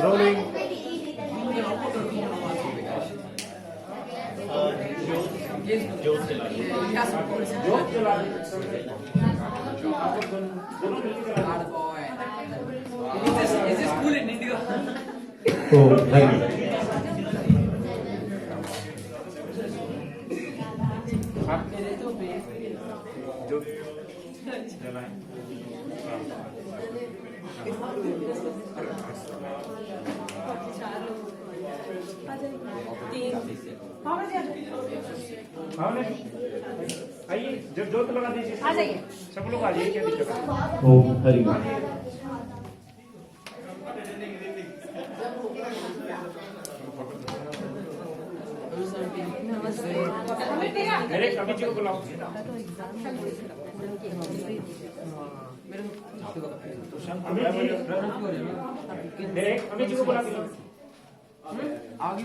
Rolling. जोत जला Is this cool in India? Oh, thank you. जोत जलाएं। हाँ नहीं, आइए जब जोत लगा दीजिए। आ जाइए। सब लोग आ जाइए, क्या दिक्कत है? ओम हरि ओम। मेरे कभी जी को बुलाओ। मेरे कभी जी को बुला दीजिए। आगे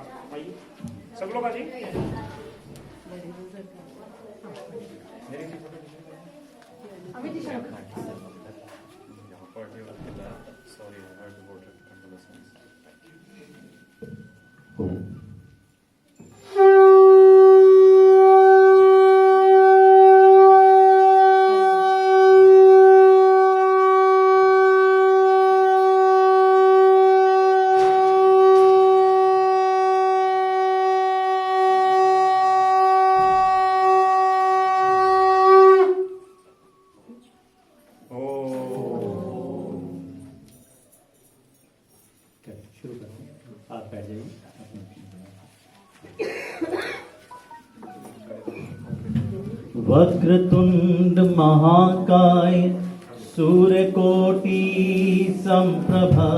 आप आइए, सब लोग आ जाइए। मेरे की photo Sorry, I heard the word convalescence. शुरू करते हैं। आप बैठ जाइए। वक्रतुंड महाकाय सूर्यकोटि संप्रभा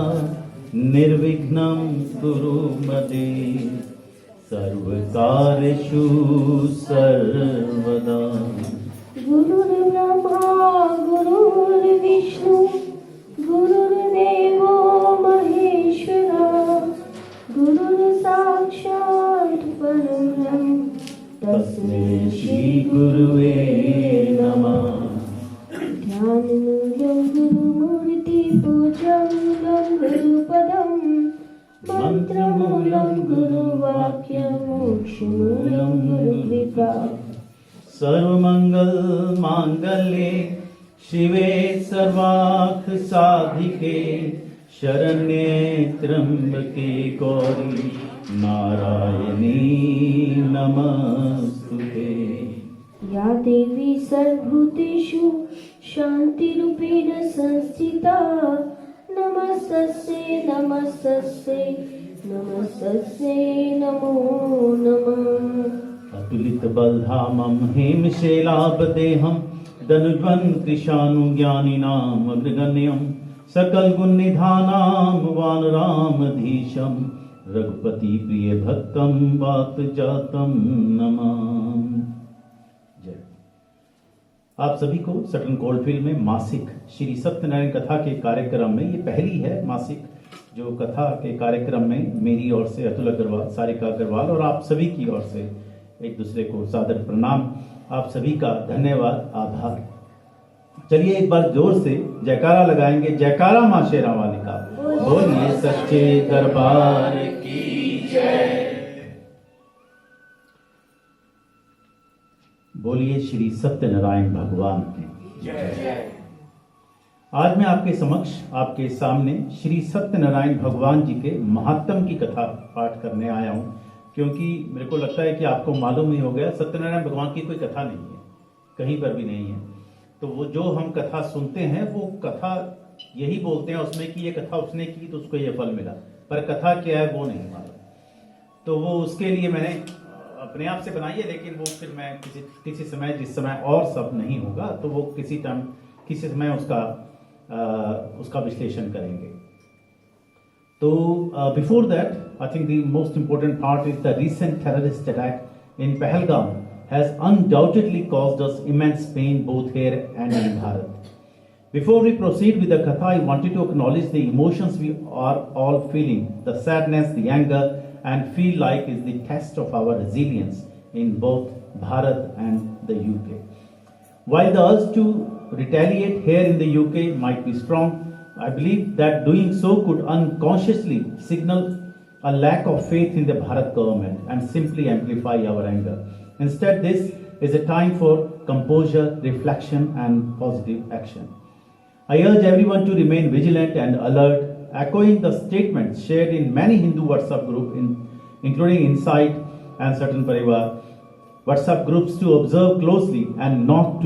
निर्विघ्नं कुरु मदे सर्वकार्येषु सर्वदा। गुरुर्ब्रह्मा गुरुर्विष्णु गुरुर्देवो महेश्वरा गुरुर्साक्षात् परब्रह्म तस्मै श्री गुरुवे नमः। ध्यानमूलं गुरुमूर्ति पूजामूलं गुरुपदं मंत्रमूलं गुरुवाक्यं मोक्षमूलं गुरुकृपा। सर्वमंगल मांगल्ये शिवे सर्वार्थ साधिके शरण्ये त्र्यंबके गौरी नारायणी नमस्तुते। या देवी सर्वभूतेषु शान्तिरूपेण संस्थिता नमस्तस्यै नमस्तस्यै नमस्तस्यै नमो नमः। अतुलित बलधामं हेमशैलाभदेहं धनुज्वन् कृशानुज्ञानिनाम् अग्रगण्यं सकल गुण निधानां वानरामधीशं रघुपति प्रिय भक्तं वात जातं नमामि। जय। आप सभी को सटन कोल्डफील्ड में मासिक श्री सत्यनारायण कथा के कार्यक्रम में, ये पहली है मासिक जो कथा के कार्यक्रम में मेरी ओर से अतुल अग्रवाल, सारिका अग्रवाल और आप सभी की ओर से एक दूसरे को सादर प्रणाम। आप सभी का धन्यवाद, आभार। चलिए एक बार जोर से जयकारा लगाएंगे। जयकारा मां शेरा वाली का। बोलिए सच्चे दरबार की जय। बोलिए श्री सत्यनारायण भगवान की जय। आज मैं आपके समक्ष, आपके सामने श्री सत्यनारायण भगवान जी के महात्म की कथा पाठ करने आया हूं, क्योंकि मेरे को लगता है कि आपको मालूम ही हो गया सत्यनारायण भगवान की कोई कथा नहीं है, कहीं पर भी नहीं है। तो वो जो हम कथा सुनते हैं वो कथा यही बोलते हैं उसमें कि ये कथा उसने की तो उसको ये फल मिला, पर कथा क्या है वो नहीं मालूम। तो वो उसके लिए मैंने अपने आप से बनाई है, लेकिन वो फिर मैं किसी समय, जिस समय और सब नहीं होगा तो वो किसी समय उसका विश्लेषण करेंगे। तो before that I think the most important part is the recent terrorist attack in Pahalgam has undoubtedly caused us immense pain both here and in Bharat. Before we proceed with the katha, I wanted to acknowledge the emotions we are all feeling, the sadness, the anger, and feel like is the test of our resilience in both Bharat and the UK. While the urge to retaliate here in the UK might be strong, I believe that doing so could unconsciously signal a lack of faith in the Bharat government and simply amplify our anger. Instead, this is a time for composure, reflection, and positive action. I urge everyone to remain vigilant and alert, echoing the statements shared in many Hindu WhatsApp groups, including Insight and certain Parivar WhatsApp groups, to observe closely and not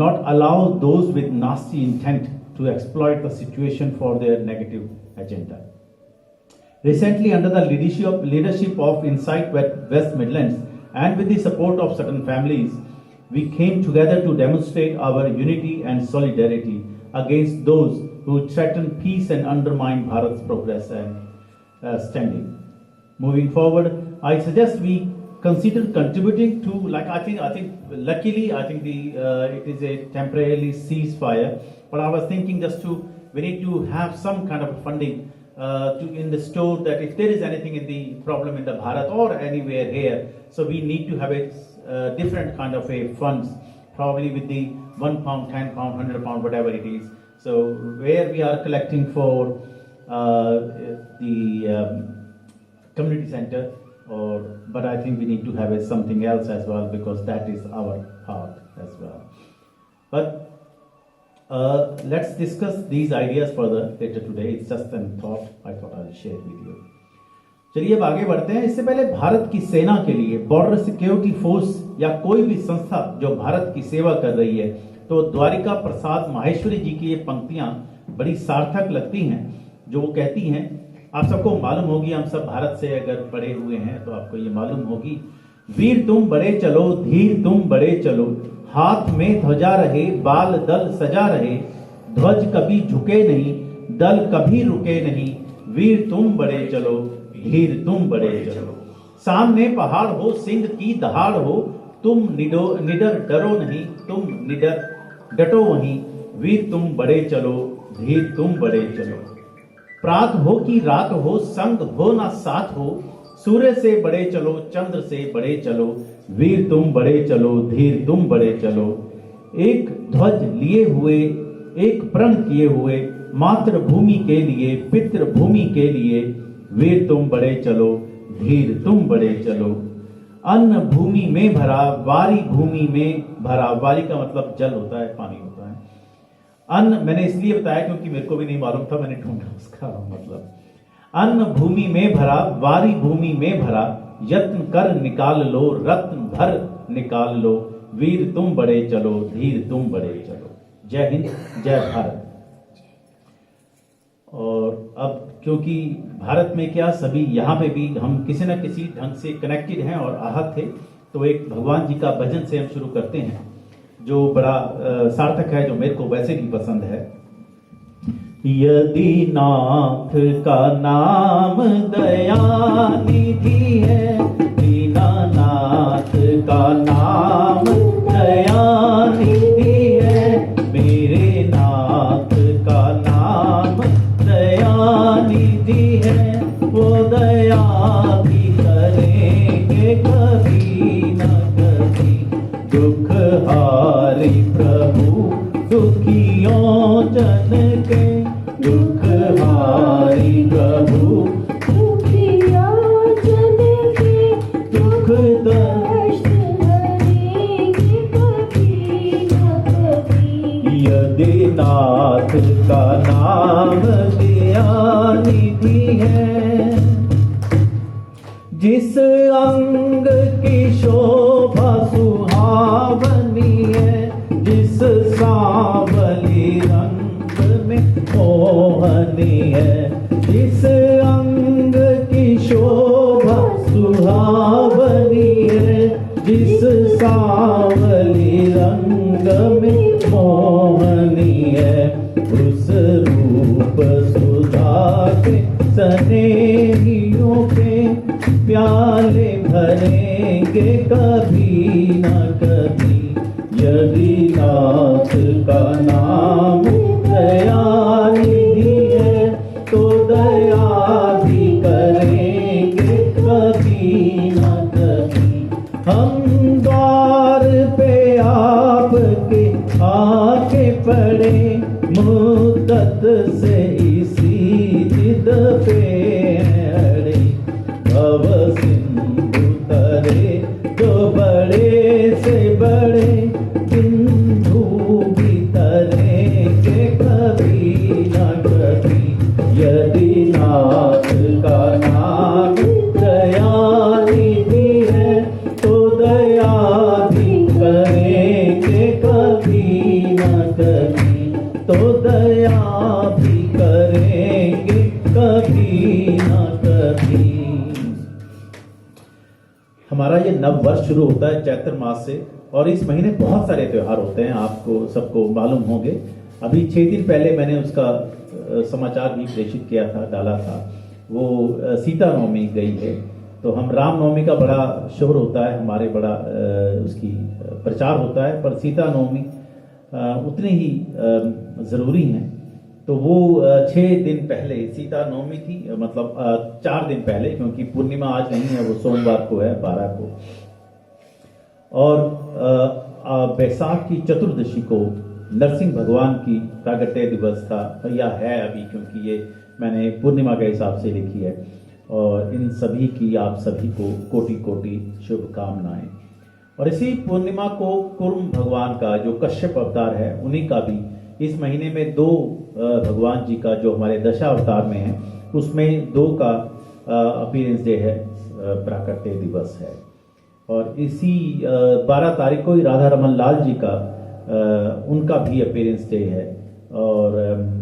allow those with nasty intent to exploit the situation for their negative agenda. Recently, under the leadership of Insight West Midlands and with the support of certain families, we came together to demonstrate our unity and solidarity against those who threaten peace and undermine Bharat's progress and standing. Moving forward, I suggest we consider contributing to, luckily, it is a temporarily ceasefire, but I was thinking we need to have some kind of funding in the store, that if there is anything in the problem in the Bharat or anywhere here, so we need to have a different kind of a funds, probably with the £1, £10, £100, whatever it is. So where we are collecting for the community center, but I think we need to have something else as well, because that is our heart as well. But let's discuss these ideas further later today. It's just a thought I thought I'll share with you. चलिए अब आगे बढ़ते हैं. इससे पहले भारत की सेना के लिए, बॉर्डर सिक्योरिटी फोर्स या कोई भी संस्था जो भारत की सेवा कर रही है, तो द्वारिका प्रसाद माहेश्वरी जी की ये पंक्तियां बड़ी सार्थक लगती हैं, जो वो कहती हैं. आप सबको मालूम होगी, हम सब भारत से अगर पढ़े हुए हैं तो आपको ये मालूम होगी. वीर तुम बड़े चलो, धीर तुम बड़े चलो, हाथ में ध्वजा रहे, बाल दल सजा रहे, ध्वज कभी झुके नहीं, दल कभी रुके नहीं, वीर तुम बड़े चलो, धीर तुम बड़े चलो. सामने पहाड़ हो, सिंह की दहाड़ हो, तुम निडर डरो नहीं, तुम निडर डटो वहीं, वीर तुम बड़े चलो, धीर तुम बड़े चलो. प्रात हो कि रात हो, संग हो ना साथ हो, सूर्य से बड़े चलो, चंद्र से बड़े चलो, वीर तुम बड़े चलो, धीर तुम बड़े चलो. एक ध्वज लिए हुए, एक प्रण किए हुए, मातृभूमि के लिए, पितृभूमि के लिए, वीर तुम बड़े चलो, धीर तुम बड़े चलो. अन्न भूमि में भरा, वारी भूमि में भरा. वारी का मतलब जल होता है, पानी होता है. अन्न मैंने इसलिए बताया क्योंकि मेरे को भी नहीं मालूम था, मैंने ढूंढा उसका मतलब. अन्न भूमि में भरा, वारी भूमि में भरा, यत्न कर निकाल लो, रत्न भर निकाल लो, वीर तुम बड़े चलो, धीर तुम बड़े चलो. जय हिंद, जय भारत. और अब क्योंकि भारत में क्या, सभी यहाँ पे भी हम किसी न किसी ढंग से कनेक्टेड हैं और आहत थे, तो एक भगवान जी का भजन से हम शुरू करते हैं, जो बड़ा सार्थक है, जो मेरे को वैसे भी पसंद है. यदि नाथ का नाम दयानिधि है, दीनानाथ का नाम दयानिधि है, मेरे नाथ का नाम दयानिधि है, वो दया भी करेंगे कभी न कभी. दुख हारी प्रभु दुखियों जन के, दुख हारी प्रभु दुखियों जन के, दुख कष्ट हरेंगे कभी न कभी. यदि नाथ का नाम दयानिधि है, जिस अंग की शोभा सुहावनी है, जिस सांवली रंग में मोहनी है, जिस अंग की शोभा सुहावनी है, जिस सांवली रंग में मोहनी है, उस रूप सुधा के स्नेहियों के प्याले भरेंगे कभी न कभी. यदि नाथ का नाम दयानिधि है, तो दया भी करेंगे कभी न कभी. हम द्वार पे आपके आके पड़े, मुद्दत से इसी जिद पे अड़े। भव सिंधु तरे जो बड़े से बड़े, सिंधु भी तरेंगे कभी न कभी। यदि नाथ का नाम दयानिधि है, तो दया भी करेंगे कभी न कभी, तो दया भी करेंगे कभी न कभी। हमारा ये नव वर्ष शुरू होता है चैत्र मास से, और इस महीने बहुत सारे त्योहार होते हैं, आपको सबको मालूम होंगे। अभी 6 दिन पहले मैंने उसका समाचार भी प्रेषित किया था, डाला था। वो सीता नवमी गई है, तो हम राम नवमी का बड़ा शोर होता है हमारे, बड़ा उसकी प्रचार होता है, पर सीता नवमी उतनी ही ज़रूरी है। तो वो 6 दिन पहले सीता नवमी थी, मतलब 4 दिन पहले, क्योंकि पूर्णिमा आज नहीं है, वो सोमवार को है 12 को। और बैसाख की चतुर्दशी को नरसिंह भगवान की प्रागट्य दिवस था, या है अभी, क्योंकि ये मैंने पूर्णिमा के हिसाब से लिखी है। और इन सभी की आप सभी को कोटि कोटि शुभकामनाएं। और इसी पूर्णिमा को कुर्म भगवान का, जो कश्यप अवतार है, उन्हीं का भी इस महीने में 2 भगवान जी का, जो हमारे दशावतार में है, उसमें 2 का अपीयरेंस डे है, प्राकट्य दिवस है। और इसी 12 तारीख को ही राधा रमन लाल जी का उनका भी अपीयरेंस डे है। और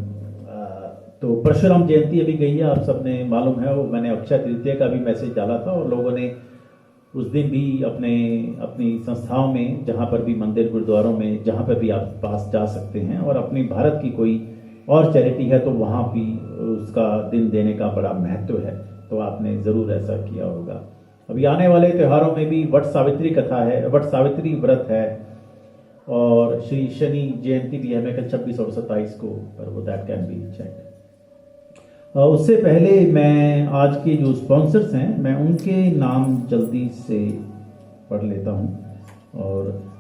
तो परशुराम जयंती अभी गई है, आप सबने मालूम है, वो मैंने अक्षय तृतीया का भी मैसेज डाला था, और लोगों ने उस दिन भी अपनी संस्थाओं में, जहाँ पर भी मंदिर गुरुद्वारों में, जहाँ पर भी आप पास जा सकते हैं, और अपनी भारत की कोई और चैरिटी है तो वहाँ भी उसका दिन देने का बड़ा महत्व है, तो आपने ज़रूर ऐसा किया होगा। अभी आने वाले त्योहारों में भी वट सावित्री कथा है, वट सावित्री व्रत है, और श्री शनि जयंती भी है, मैं कल 26 और 27 को, पर वो दैट कैन बी चेक। उससे पहले मैं आज के जो स्पॉन्सर्स हैं, मैं उनके नाम जल्दी से पढ़ लेता हूं।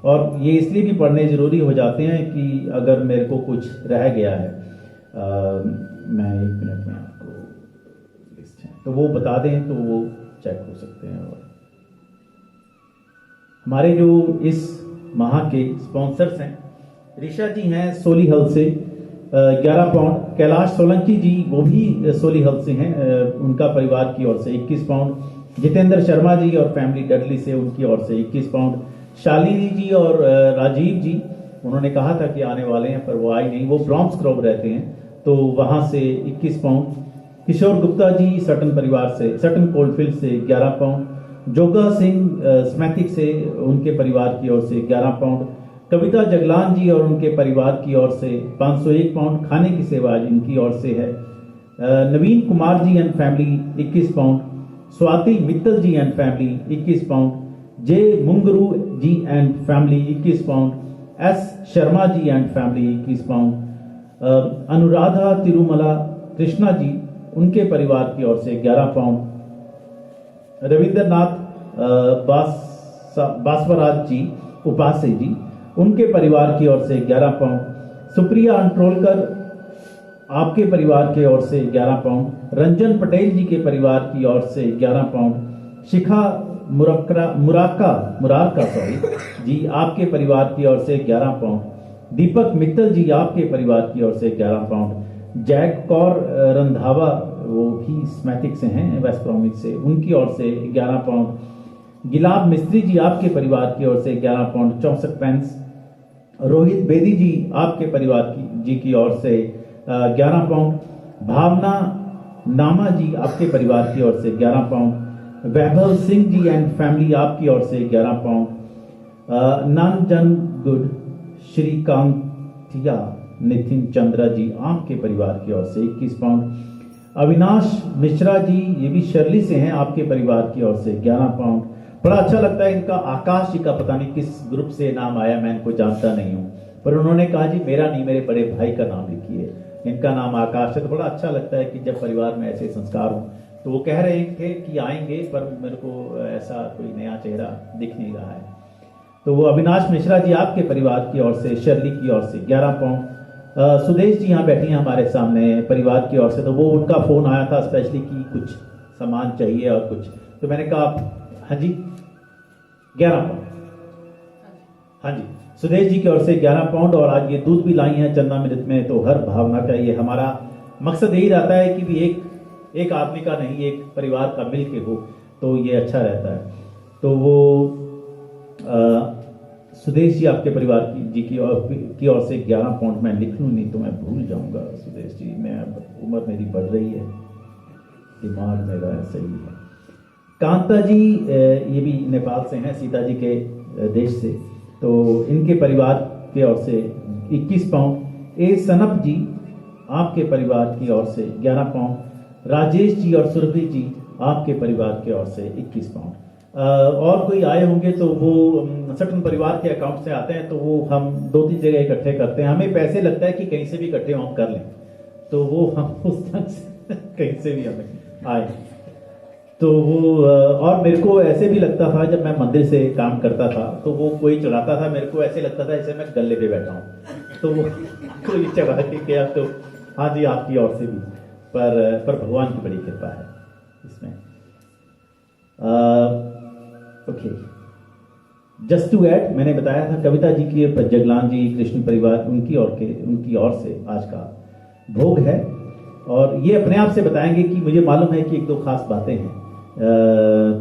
और ये इसलिए भी पढ़ने ज़रूरी हो जाते हैं कि अगर मेरे को कुछ रह गया है, मैं 1 मिनट में आपको लिस्ट है तो वो बता दें, तो वो चेक हो सकते हैं। और हमारे जो इस माह के स्पॉन्सर्स हैं, ऋषा जी हैं सोलीहल से 11 पाउंड, कैलाश सोलंकी जी वो भी सोलीहल से हैं, उनका परिवार की ओर से 21 पाउंड, जितेंद्र शर्मा जी और फैमिली डडली से, उनकी ओर से 21 पाउंड, शालिनी जी और राजीव जी, उन्होंने कहा था कि आने वाले हैं पर वो आए नहीं, वो ब्रॉम्स ग्रोव रहते हैं, तो वहाँ से 21 पाउंड, किशोर गुप्ता जी सटन परिवार से, सटन कोल्डफील्ड से 11 पाउंड, जोगा सिंह स्मैथिक से, उनके परिवार की ओर से 11 पाउंड, कविता जगलान जी और उनके परिवार की ओर से 501 पाउंड, खाने की सेवा इनकी ओर से है, Naveen Kumar ji and family 21 pound, Swati Mittal ji and family 21 pound, J Mungru ji and family 21 pound, S Sharma ji and family 21 pound, Anuradha Tirumala Krishna ji, उनके परिवार की ओर से 11 पाउंड, रविंद्रनाथ बासवराज जी उपासे जी, उनके परिवार की ओर से 11 पाउंड, सुप्रिया अंट्रोलकर आपके परिवार के ओर से 11 पाउंड, रंजन पटेल जी के परिवार की ओर से 11 पाउंड, शिखा मुरारका जी आपके परिवार की ओर से 11 पाउंड, दीपक मित्तल जी आपके परिवार की ओर से 11 पाउंड, जैक कौर रंधावा वो भी स्मैथिक से हैं, वेस्ट ब्रॉमिच से, उनकी ओर से 11 पाउंड, गिलाब मिस्त्री जी आपके परिवार की ओर से 11 पाउंड 64 पेंस, रोहित बेदी जी आपके परिवार की ओर से 11 पाउंड, भावना नामा जी आपके परिवार की ओर से 11 pound, Vaibhav Singh ji and family आपकी ओर से 11 पाउंड, नानजन गुड श्रीकांतिया नितिन चंद्रा जी आपके परिवार की ओर से 21 पाउंड, अविनाश मिश्रा जी ये भी शर्ली से हैं आपके परिवार की ओर से 11 पाउंड। बड़ा अच्छा लगता है इनका, आकाश जी का पता नहीं किस ग्रुप से नाम आया, मैं इनको जानता नहीं हूँ, पर उन्होंने कहा जी मेरा नहीं मेरे बड़े भाई का नाम लिखिए, इनका नाम आकाश है। तो बड़ा अच्छा लगता है कि जब परिवार में ऐसे संस्कार हो तो वो कह रहे थे कि आएंगे, पर मेरे को ऐसा कोई नया चेहरा दिख नहीं रहा है। तो वो अविनाश मिश्रा जी आपके परिवार की ओर से, शर्ली की ओर से 11 पाउंड। सुदेश जी यहाँ बैठी हैं हमारे सामने परिवार की ओर से, तो वो उनका फोन आया था स्पेशली कि कुछ सामान चाहिए और कुछ, तो मैंने कहा हाँ जी 11 पाउंड, हाँ जी सुदेश जी की ओर से 11 पाउंड। और आज ये दूध भी लाई हैं चंदामृत में। तो हर भावना का ये हमारा मकसद यही रहता है कि भी एक आदमी का नहीं, एक परिवार का मिल के हो तो ये अच्छा रहता है। तो वो सुदेश जी आपके परिवार जी की ओर से 11 पाउंड मैं लिख लूँ, नहीं तो मैं भूल जाऊंगा। सुदेश जी, मैं अब उम्र मेरी बढ़ रही है, दिमाग मेरा ऐसा ही है। कांता जी ये भी नेपाल से हैं, सीता जी के देश से, तो इनके परिवार की ओर से 21 पाउंड। ए सनप जी आपके परिवार की ओर से 11 पाउंड। राजेश जी और सुरभि जी आपके परिवार की ओर से 21 पाउंड। और कोई आए होंगे तो वो सटन परिवार के अकाउंट से आते हैं, तो वो हम 2-3 जगह इकट्ठे करते हैं। हमें पैसे लगता है कि कहीं से भी इकट्ठे हम कर लें, तो वो हम उस ढंग से कहीं से भी हमें आए। तो वो और मेरे को ऐसे भी लगता था जब मैं मंदिर से काम करता था, तो वो कोई चढ़ाता था, मेरे को ऐसे लगता था जैसे मैं गले पे बैठा हूँ, तो वो कोई चढ़ा के गया। तो हाँ जी आपकी ओर से भी, पर भगवान की बड़ी कृपा है इसमें। ओके, जस्ट टू ऐड, मैंने बताया था कविता जी की जगलान जी कृष्ण परिवार उनकी ओर से आज का भोग है। और ये अपने आप से बताएंगे कि मुझे मालूम है कि 1-2 खास बातें हैं,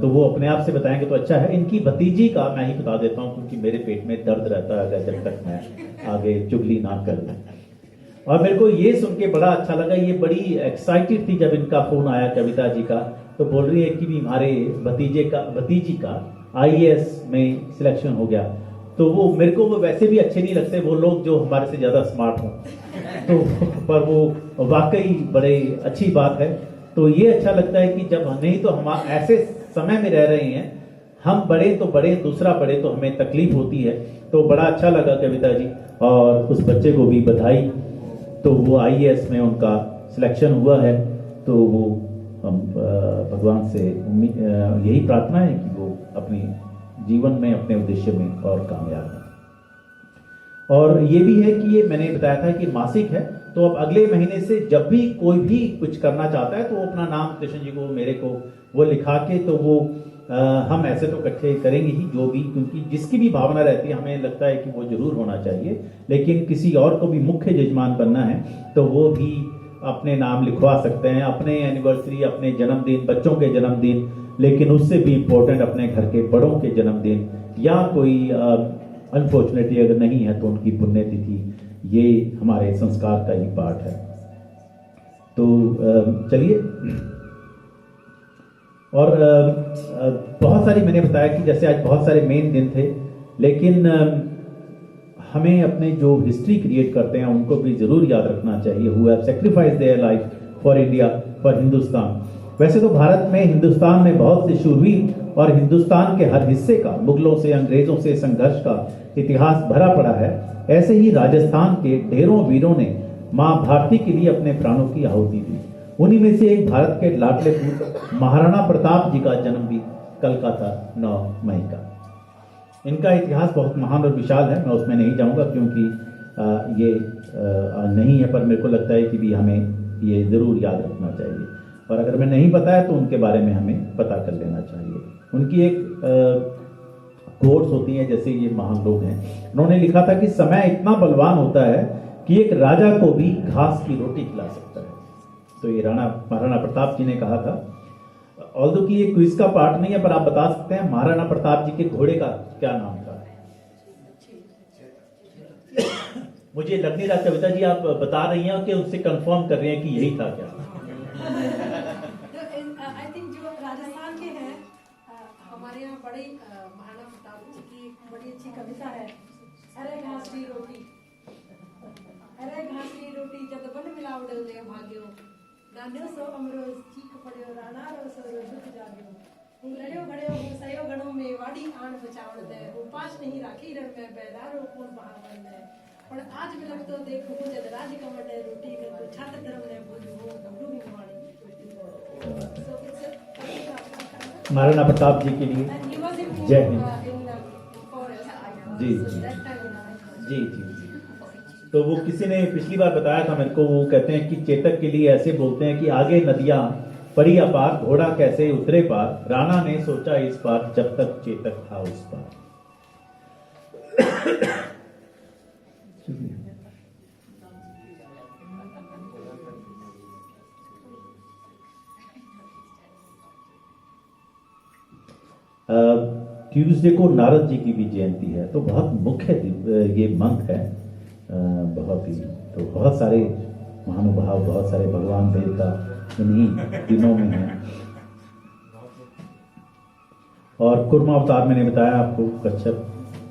तो वो अपने आप से बताएंगे तो अच्छा है। इनकी भतीजी का मैं ही बता देता हूँ, क्योंकि मेरे पेट में दर्द रहता है जब तक मैं आगे चुगली ना कर लूँ। और मेरे को ये सुन के बड़ा अच्छा लगा, ये बड़ी एक्साइटेड थी जब इनका फोन आया कविता जी का, तो बोल रही है कि भी हमारे भतीजी का IAS में सिलेक्शन हो गया। तो वो मेरे को वो वैसे भी अच्छे नहीं लगते वो लोग जो हमारे से ज्यादा स्मार्ट हों, तो पर वो वाकई बड़े अच्छी बात है। तो ये अच्छा लगता है कि जब नहीं तो हम ऐसे समय में रह रहे हैं, हम बड़े तो बड़े, दूसरा बड़े तो हमें तकलीफ होती है। तो बड़ा अच्छा लगा कविता जी, और उस बच्चे को भी बधाई। तो वो IAS में उनका सिलेक्शन हुआ है, तो वो हम भगवान से यही प्रार्थना है कि वो अपनी जीवन में अपने उद्देश्य में और कामयाब है। और ये भी है कि ये मैंने बताया था कि मासिक है, तो अब अगले महीने से जब भी कोई भी कुछ करना चाहता है तो वो अपना नाम कृष्ण जी को, मेरे को वो लिखा के, तो वो हम ऐसे तो इकट्ठे करेंगे ही जो भी, क्योंकि जिसकी भी भावना रहती है हमें लगता है कि वो जरूर होना चाहिए। लेकिन किसी और को भी मुख्य यजमान बनना है तो वो भी अपने नाम लिखवा सकते हैं, अपने एनिवर्सरी, अपने जन्मदिन, बच्चों के जन्मदिन, लेकिन उससे भी इम्पोर्टेंट अपने घर के बड़ों के जन्मदिन, या कोई अनफॉर्चुनेटली अगर नहीं है तो उनकी पुण्यतिथि। ये हमारे संस्कार का ही पार्ट है। तो चलिए, और बहुत सारी मैंने बताया कि जैसे आज बहुत सारे मेन दिन थे, लेकिन हमें अपने जो हिस्ट्री क्रिएट करते हैं उनको भी जरूर याद रखना चाहिए। Who have sacrificed their life for India, for Hindustan. वैसे तो भारत में, हिंदुस्तान में बहुत से शूरवीर और हिंदुस्तान के हर हिस्से का मुगलों से, अंग्रेजों से संघर्ष का इतिहास भरा पड़ा है। ऐसे ही राजस्थान के ढेरों वीरों ने मां भारती के लिए अपने प्राणों की आहुति दी। उन्हीं में से एक भारत के लाडले पूत महाराणा प्रताप जी का जन्म भी कल का था, 9 मई का। इनका इतिहास बहुत महान और विशाल है, मैं उसमें नहीं जाऊंगा क्योंकि ये नहीं है, पर मेरे को लगता है कि भी हमें ये जरूर याद रखना चाहिए। और अगर मैं नहीं पता है तो उनके बारे में हमें पता कर लेना चाहिए। उनकी एक कोट्स होती हैं, जैसे ये महान लोग हैं, उन्होंने लिखा था कि समय इतना बलवान होता है कि एक राजा को भी घास की रोटी खिला सकता है। तो ये महाराणा प्रताप जी ने कहा था। ऑल्दो कि ये क्विज का पार्ट नहीं है, पर आप बता सकते हैं महाराणा प्रताप जी के घोड़े का क्या नाम था? मुझे लग नहीं रहा कविता जी आप बता रही हैं कि उससे कंफर्म कर रहे हैं कि यही था क्या? आई थिंक जो राजस्थान के हैं, हमारे यहाँ बड़ी महाराणा प्रताप जी की बड़ी अच्छी कविता है, अरे घास की रोटी, अरे घास की रोटी जब बन मिलावड़े दे भाग्यो, गान्यो सो अमरो चीख पड़ियो, राणा रो सो दुख जाग्यो, हूँ लड़ियो घड़ियो हूँ सयो घणों में वाड़ी आण बचावड़ दे, उपास नहीं राखी रण में बैदारो कौन बहावन दे, पर आज भी लगतो देखो जब राज कमर रोटी कर छात्र धर्म ने भूल हो डूबी वाणी। So it's महाराणा प्रताप जी के लिए। And he was in जय Hind. forest. Ji, So ji. that time in our- जी जी। तो वो किसी ने पिछली बार बताया था मेरे को, वो कहते हैं कि चेतक के लिए ऐसे बोलते हैं कि आगे नदियां पड़ी अपार, घोड़ा कैसे उतरे पार, राणा ने सोचा इस पार जब तक चेतक था उस पार। ट्यूसडे को नारद जी की भी जयंती है, तो बहुत मुख्य ये मंथ है, बहुत ही, तो बहुत सारे महानुभाव, बहुत सारे भगवान देवता इन्हीं दिनों में हैं। और कुर्मा अवतार मैंने बताया आपको, कच्छप,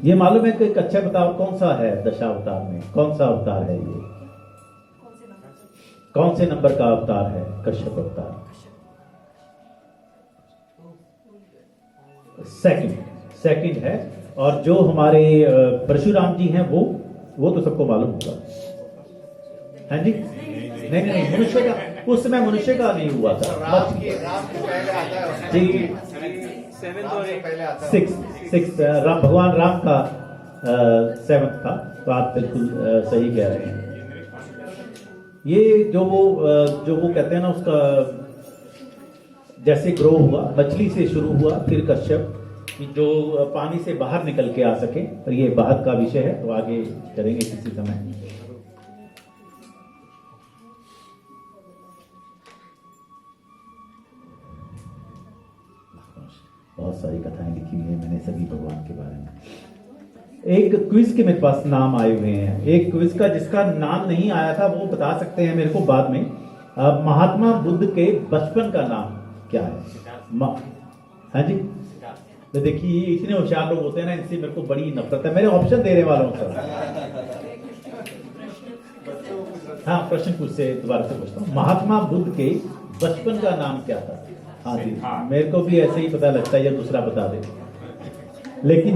ये मालूम है कि कच्छप अवतार कौन सा है दशावतार में, कौन सा अवतार है ये, कौन से नंबर का अवतार है कश्यप अवतार? सेकंड है। और जो हमारे परशुराम जी हैं वो तो सबको मालूम होगा, हाँ जी? नहीं, मनुष्य का उस समय मनुष्य का नहीं हुआ था, राम के पहले आता है जी। पहले आता है। सिक्स भगवान राम का 7th था, तो आप बिल्कुल सही कह रहे हैं। ये जो वो कहते हैं ना, उसका जैसे ग्रो हुआ, मछली से शुरू हुआ, फिर कश्यप, कि जो पानी से बाहर निकल के आ सके, और ये बाद का विषय है, तो आगे करेंगे किसी समय। बहुत सारी कथाएं लिखी हुई है मैंने सभी भगवान के बारे में। एक क्विज के मेरे पास नाम आए हुए हैं, एक क्विज का जिसका नाम नहीं आया था वो बता सकते हैं मेरे को बाद में। महात्मा बुद्ध के बचपन का नाम क्या है? हाँ जी, तो देखिए ये इतने होशियार लोग होते हैं ना, इनसे मेरे को बड़ी नफरत है। मेरे ऑप्शन देने वाला हूँ सर। हाँ, प्रश्न पूछ से दोबारा से पूछता हूँ, महात्मा बुद्ध के बचपन का नाम क्या था? हाँ जी, मेरे को भी ऐसे ही पता लगता है, या दूसरा बता दे, लेकिन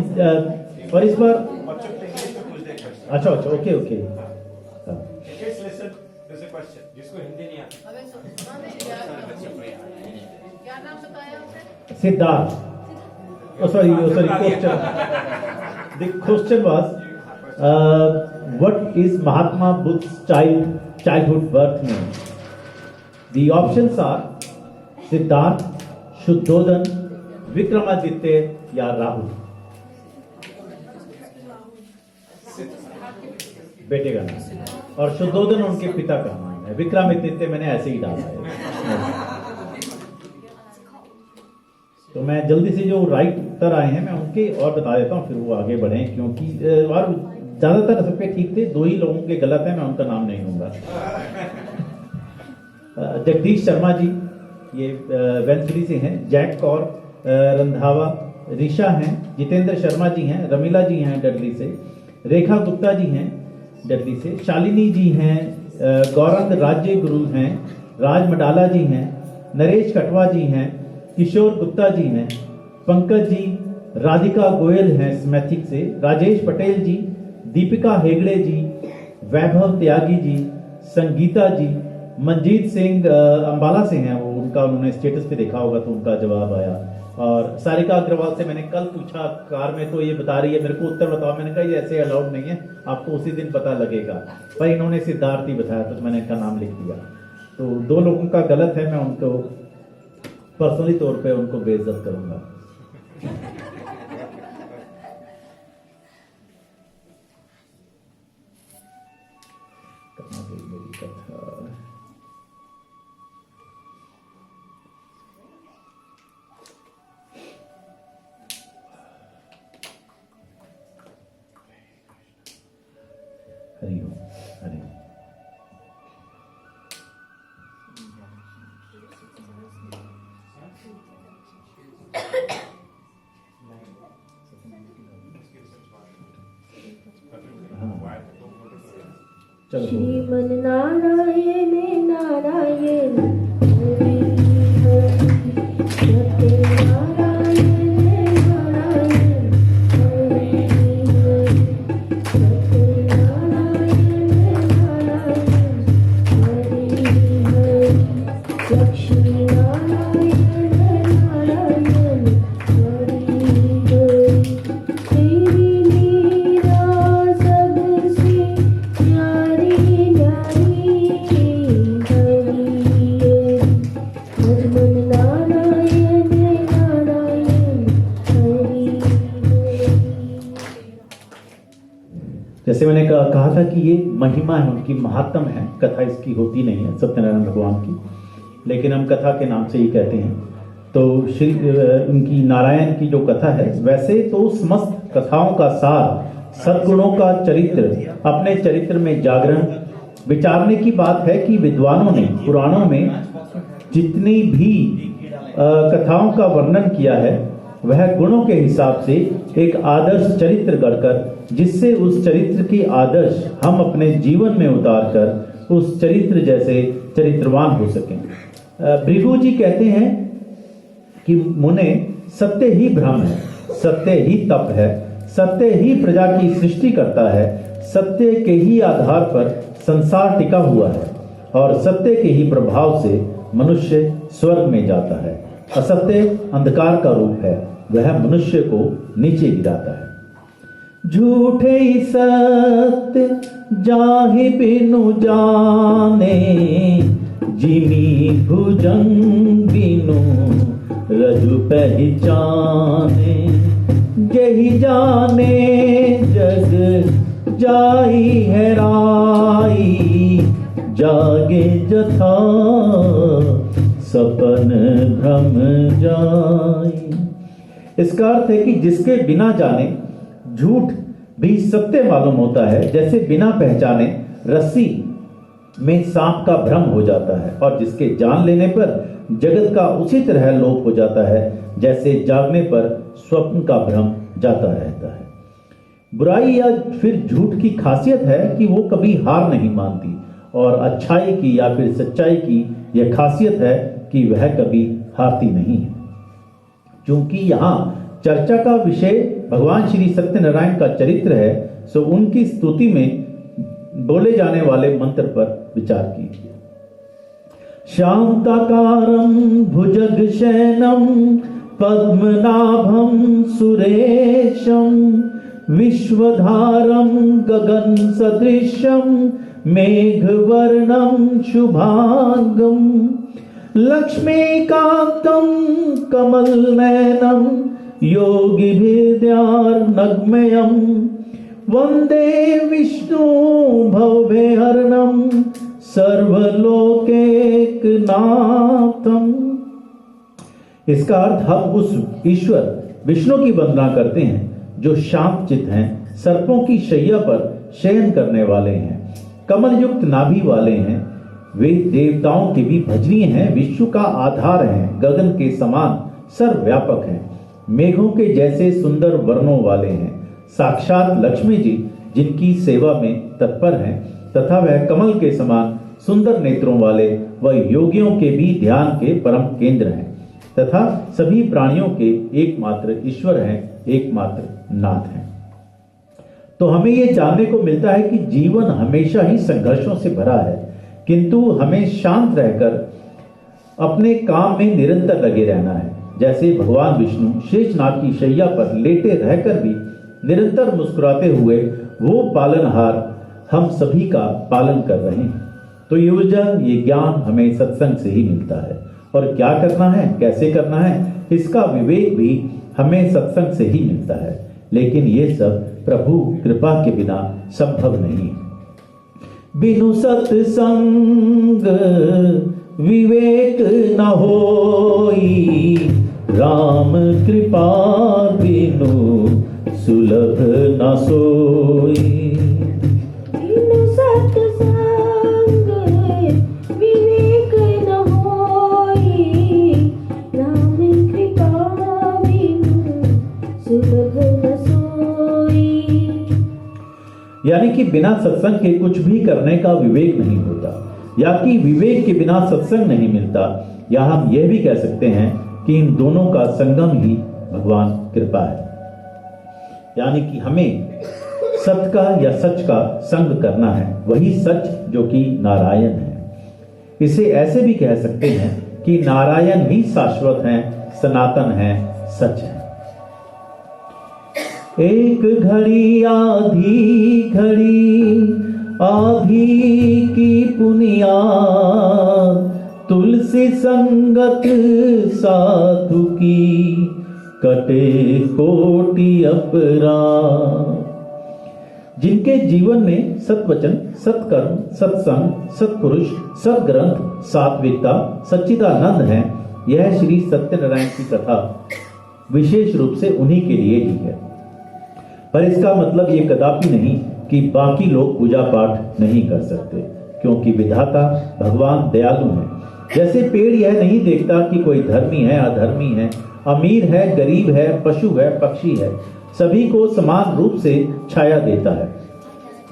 और इस बार अच्छा, ओके। जिसको हिंदी नहीं आता, क्या नाम बताया आपने? Siddharth. sorry, question. The question was, what is Mahatma Buddha's childhood birth name? The options are Siddharth, Shuddhodana, Vikramaditya या राहुल। बेटे का नाम, और शुद्धोधन उनके पिता का नाम है, विक्रमादित्य मैंने ऐसे ही डाला है। तो मैं जल्दी से जो राइट उत्तर आए हैं मैं उनके और बता देता हूँ, फिर वो आगे बढ़े, क्योंकि और ज्यादातर सबके ठीक थे, 2 ही लोगों के गलत है, मैं उनका नाम नहीं लूंगा। जगदीश शर्मा जी, ये वेंथली से हैं। जैक कौर रंधावा, ऋषा हैं। जितेंद्र शर्मा जी हैं। रमीला जी हैं डडली से। रेखा गुप्ता जी हैं डडली से। शालिनी जी हैं। गौरंग राज्य गुरु हैं। राज मडाला जी हैं। नरेश कटवा जी हैं। किशोर गुप्ता जी हैं। पंकज जी, राधिका गोयल हैं स्मैथिक से। राजेश पटेल जी, दीपिका हेगड़े जी, वैभव त्यागी जी, संगीता जी, मंजीत सिंह अंबाला से हैं, वो उनका उन्होंने स्टेटस पे देखा होगा तो उनका जवाब आया। और सारिका अग्रवाल से मैंने कल पूछा कार में, तो ये बता रही है मेरे को उत्तर बताओ, मैंने कहा ये ऐसे अलाउड नहीं है, आपको उसी दिन पता लगेगा, पर इन्होंने सिद्धार्थ ही बताया तो मैंने इनका नाम लिख दिया। तो 2 लोगों का गलत है, मैं उनको पर्सनली तौर पे उनको बेइज्जत करूंगा। मेरी कथा हरि ओम, हरि ओम। चलो श्रीमन नारायण नारायण हरि हरि, सत्यनारायण नारायण हरि हरि, सत्यनारायण नारायण हरि हरि, लक्ष्मी नारायण नारायण जैसे मैंने कहा था कि ये महिमा है, उनकी महात्म है, कथा इसकी होती नहीं है सत्यनारायण भगवान की, लेकिन हम कथा के नाम से ही कहते हैं। तो श्री उनकी नारायण की जो कथा है, वैसे तो समस्त कथाओं का सार सद्गुणों का चरित्र, अपने चरित्र में जागरण, विचारने की बात है कि विद्वानों ने पुराणों में जितनी भी कथाओं का वर्णन किया है वह गुणों के हिसाब से एक आदर्श चरित्र गढ़कर, जिससे उस चरित्र की आदर्श हम अपने जीवन में उतारकर उस चरित्र जैसे चरित्रवान हो सकें। भृगु जी कहते हैं कि मुने सत्य ही ब्रह्म है, सत्य ही तप है, सत्य ही प्रजा की सृष्टि करता है, सत्य के ही आधार पर संसार टिका हुआ है और सत्य के ही प्रभाव से मनुष्य स्वर्ग में जाता है। असत्य अंधकार का रूप है, वह मनुष्य को नीचे गिराता है। झूठे सत्य जाहि बिनु जाने, जिमी भुजंग बिनु रजु पहचाने। यही जाने जग जाई हैराई, जागे जथा सपन भ्रम जाई। इसका अर्थ है कि जिसके बिना जाने झूठ भी सत्य मालूम होता है, जैसे बिना पहचाने रस्सी में सांप का भ्रम हो जाता है, और जिसके जान लेने पर जगत का उसी तरह लोप हो जाता है जैसे जागने पर स्वप्न का भ्रम जाता रहता है। बुराई या फिर झूठ की खासियत है कि वो कभी हार नहीं मानती, और अच्छाई की या फिर सच्चाई की यह खासियत है कि वह कभी हारती नहीं है। क्योंकि यहाँ चर्चा का विषय भगवान श्री सत्यनारायण का चरित्र है, सो उनकी स्तुति में बोले जाने वाले मंत्र पर विचार कीजिए। शांताकारं भुजगशयनं पद्मनाभं सुरेशं, विश्वधारं गगन सदृशं मेघवर्णं शुभांगं, लक्ष्मीकान्तं कमलनयनं योगिभिर्नग्मयं, वन्दे विष्णु भवभयहरणं सर्वलोकैकनाथम्। इसका अर्थ हम उस ईश्वर विष्णु की वंदना करते हैं जो शांत चित्त हैं, सर्पों की शैया पर शयन करने वाले हैं, कमल युक्त नाभि वाले हैं, वे देवताओं के भी भजनीय हैं, विश्व का आधार हैं, गगन के समान सर्वव्यापक हैं, मेघों के जैसे सुंदर वर्णों वाले हैं, साक्षात लक्ष्मी जी जिनकी सेवा में तत्पर हैं, तथा वह कमल के समान सुंदर नेत्रों वाले व योगियों के भी ध्यान के परम केंद्र हैं, तथा सभी प्राणियों के एकमात्र ईश्वर हैं, एकमात्र नाथ हैं। तो हमें यह जानने को मिलता है कि जीवन हमेशा ही संघर्षों से भरा है, किंतु हमें शांत रहकर अपने काम में निरंतर लगे रहना है। जैसे भगवान विष्णु शेषनाग की शैया पर लेटे रहकर भी निरंतर मुस्कुराते हुए वो पालनहार हम सभी का पालन कर रहे हैं। तो ये ऊर्जा, ये ज्ञान हमें सत्संग से ही मिलता है, और क्या करना है, कैसे करना है, इसका विवेक भी हमें सत्संग से ही मिलता है। लेकिन ये सब प्रभु कृपा के बिना संभव नहीं है। बिनु सत्संग विवेक न होई, राम कृपा बिनु सुलभ न सोई। बिनु सत्संग विवेक न होई, राम कृपा बिनु सुलभ न सोई। यानी कि बिना सत्संग के कुछ भी करने का विवेक नहीं होता, या कि विवेक के बिना सत्संग नहीं मिलता, या हम यह भी कह सकते हैं कि इन दोनों का संगम ही भगवान कृपा है। यानी कि हमें सत्य का या सच का संग करना है, वही सच जो कि नारायण है। इसे ऐसे भी कह सकते हैं कि नारायण ही शाश्वत हैं, सनातन हैं, सच है। एक घड़ी आधी घड़ी आधी की पुनिया, तुलसी संगत साधु की कटे कोटि अपराध। जिनके जीवन में सत्वचन, सत्कर्म, सत्संग, सत्पुरुष, सद्ग्रंथ, सात्विकता, सच्चिदानंद है, यह श्री सत्यनारायण की कथा विशेष रूप से उन्हीं के लिए ही है। पर इसका मतलब ये कदापि नहीं कि बाकी लोग पूजा पाठ नहीं कर सकते, क्योंकि विधाता भगवान दयालु है। जैसे पेड़ यह नहीं देखता कि कोई धर्मी है, अधर्मी है, अमीर है, गरीब है, पशु है, पक्षी है, सभी को समान रूप से छाया देता है।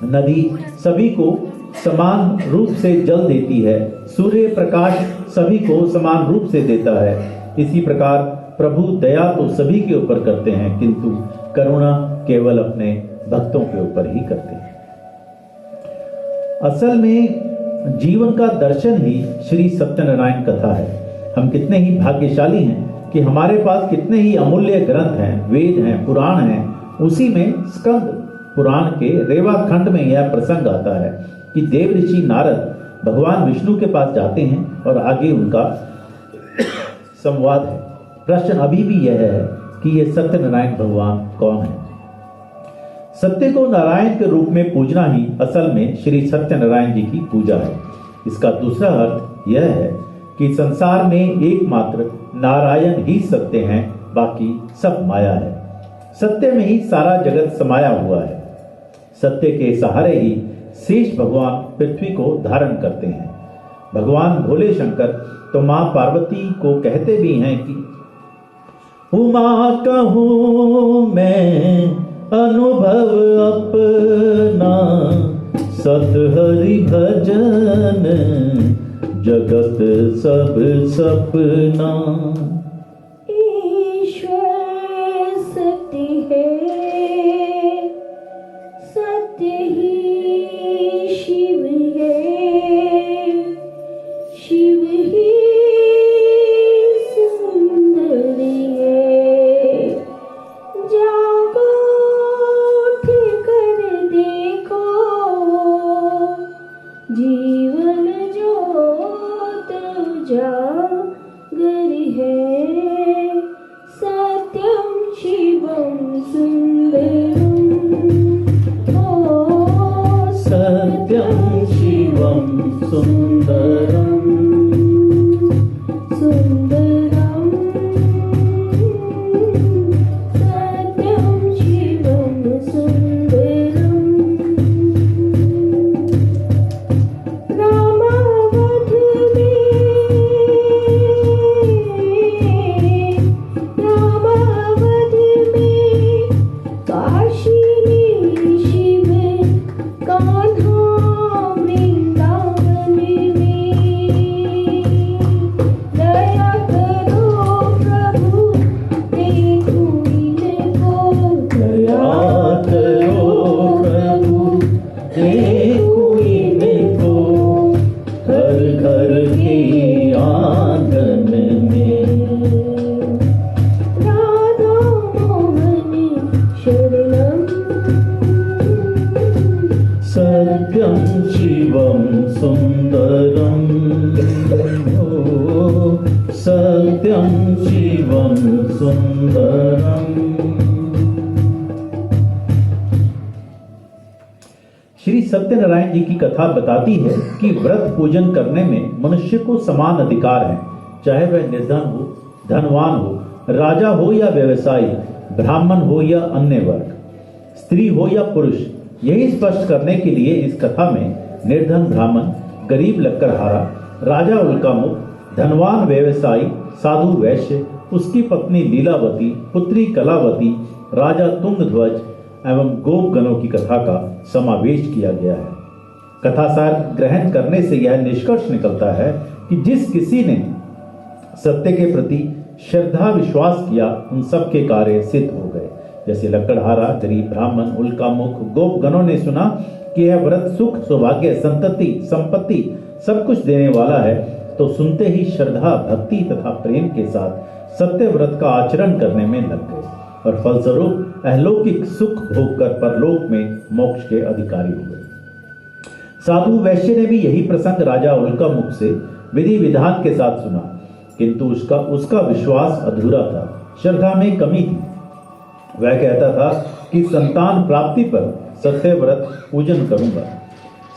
नदी सभी को समान रूप से जल देती है। सूर्य प्रकाश सभी को समान रूप से देता है। इसी प्रकार प्रभु दया तो सभी के ऊपर करते हैं, किंतु करुणा केवल अपने भक्तों के ऊपर ही करते हैं। असल में जीवन का दर्शन ही श्री सत्यनारायण कथा है। हम कितने ही भाग्यशाली हैं कि हमारे पास कितने ही अमूल्य ग्रंथ हैं, वेद हैं, पुराण हैं। उसी में स्कंद पुराण के रेवा खंड में यह प्रसंग आता है कि देव ऋषि नारद भगवान विष्णु के पास जाते हैं और आगे उनका संवाद है। प्रश्न अभी भी यह है कि ये सत्यनारायण भगवान कौन है। सत्य को नारायण के रूप में पूजना ही असल में श्री सत्यनारायण जी की पूजा है। इसका दूसरा अर्थ यह है कि संसार में एकमात्र नारायण ही सत्य हैं, बाकी सब माया है। सत्य में ही सारा जगत समाया हुआ है। सत्य के सहारे ही शेष भगवान पृथ्वी को धारण करते हैं। भगवान भोले शंकर तो मां पार्वती को कहते भी हैं कि उमा कहूं मैं अनुभव अपना, सत हरि भजन जगत सब सपना। ईश्वर सत्य है, सत्य ही शिव है, शिव ही सुंदर है। जागो उठ कर देखो, जीवन ज्योत उजागर है। सत्यम शिवम सुंदरम, ओ सत्यम शिवम सुंदरम, सुंदरम, सत्यम शिवम सुंदरम। रामावध में, रामावध में काशी में शिव, कान्हा वृंदावन में। दया करो प्रभु देखो इनको, दया करो प्रभु देखो इनको, हर घर के आंगन में। राधा मोहन शरणम, सत्यम शिवम सुंदरम, ओ सत्यम शिवम सुंदरम। श्री सत्यनारायण जी की कथा बताती है कि व्रत पूजन करने में मनुष्य को समान अधिकार है, चाहे वह निर्धन हो, धनवान हो, राजा हो या व्यवसायी, ब्राह्मण हो या अन्य वर्ग, स्त्री हो या पुरुष। यही स्पष्ट करने के लिए इस कथा में निर्धन ब्राह्मण, गरीब लक्कड़हारा, राजा उल्कामुख, धनवान व्यवसायी, साधु वैश्य, उसकी पत्नी लीलावती, पुत्री कलावती, राजा तुंगध्वज एवं गोपगणों की कथा का समावेश किया गया है। कथासार ग्रहण करने से यह निष्कर्ष निकलता है कि जिस किसी ने सत्य के प्रति श्रद्धा विश्वास किया, उन सब के कार्य सिद्ध हो गए। जैसे लकड़हारा, गरीब ब्राह्मण, उल्कामुख, गोपगणों ने सुना कि यह व्रत सुख, सौभाग्य, संतति, संपत्ति सब कुछ देने वाला है, तो सुनते ही श्रद्धा, भक्ति तथा प्रेम के साथ सत्य व्रत का आचरण करने में लग गए और फलस्वरूप अलौकिक सुख भोगकर परलोक में मोक्ष के अधिकारी हो गए। साधु वैश्य ने भी यही प्रसंग राजा उल्कामुख से विधि विधान के साथ सुना, किंतु उसका विश्वास अधूरा था, श्रद्धा में कमी थी। वह कहता था कि संतान प्राप्ति पर सत्यव्रत पूजन करूंगा।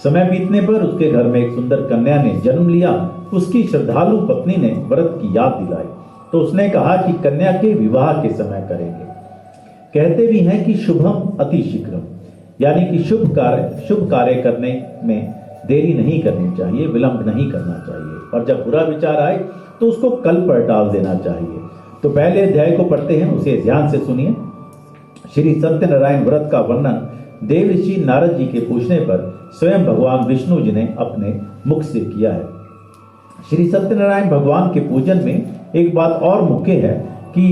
समय बीतने पर उसके घर में एक सुंदर कन्या ने जन्म लिया। उसकी श्रद्धालु पत्नी ने व्रत की याद दिलाई तो उसने कहा कि कन्या के विवाह के समय करेंगे। कहते भी हैं कि शुभम अति शीघ्रम, यानी कि शुभ कार्य करने में देरी नहीं करनी चाहिए, विलंब नहीं करना चाहिए, और जब बुरा विचार आए तो उसको कल पर डाल देना चाहिए। तो पहले अध्याय को पढ़ते हैं, उसे ध्यान से सुनिए। श्री सत्यनारायण व्रत का वर्णन देवऋषि नारद जी के पूछने पर स्वयं भगवान विष्णु जी ने अपने मुख से किया है। श्री सत्यनारायण भगवान के पूजन में एक बात और मुख्य है कि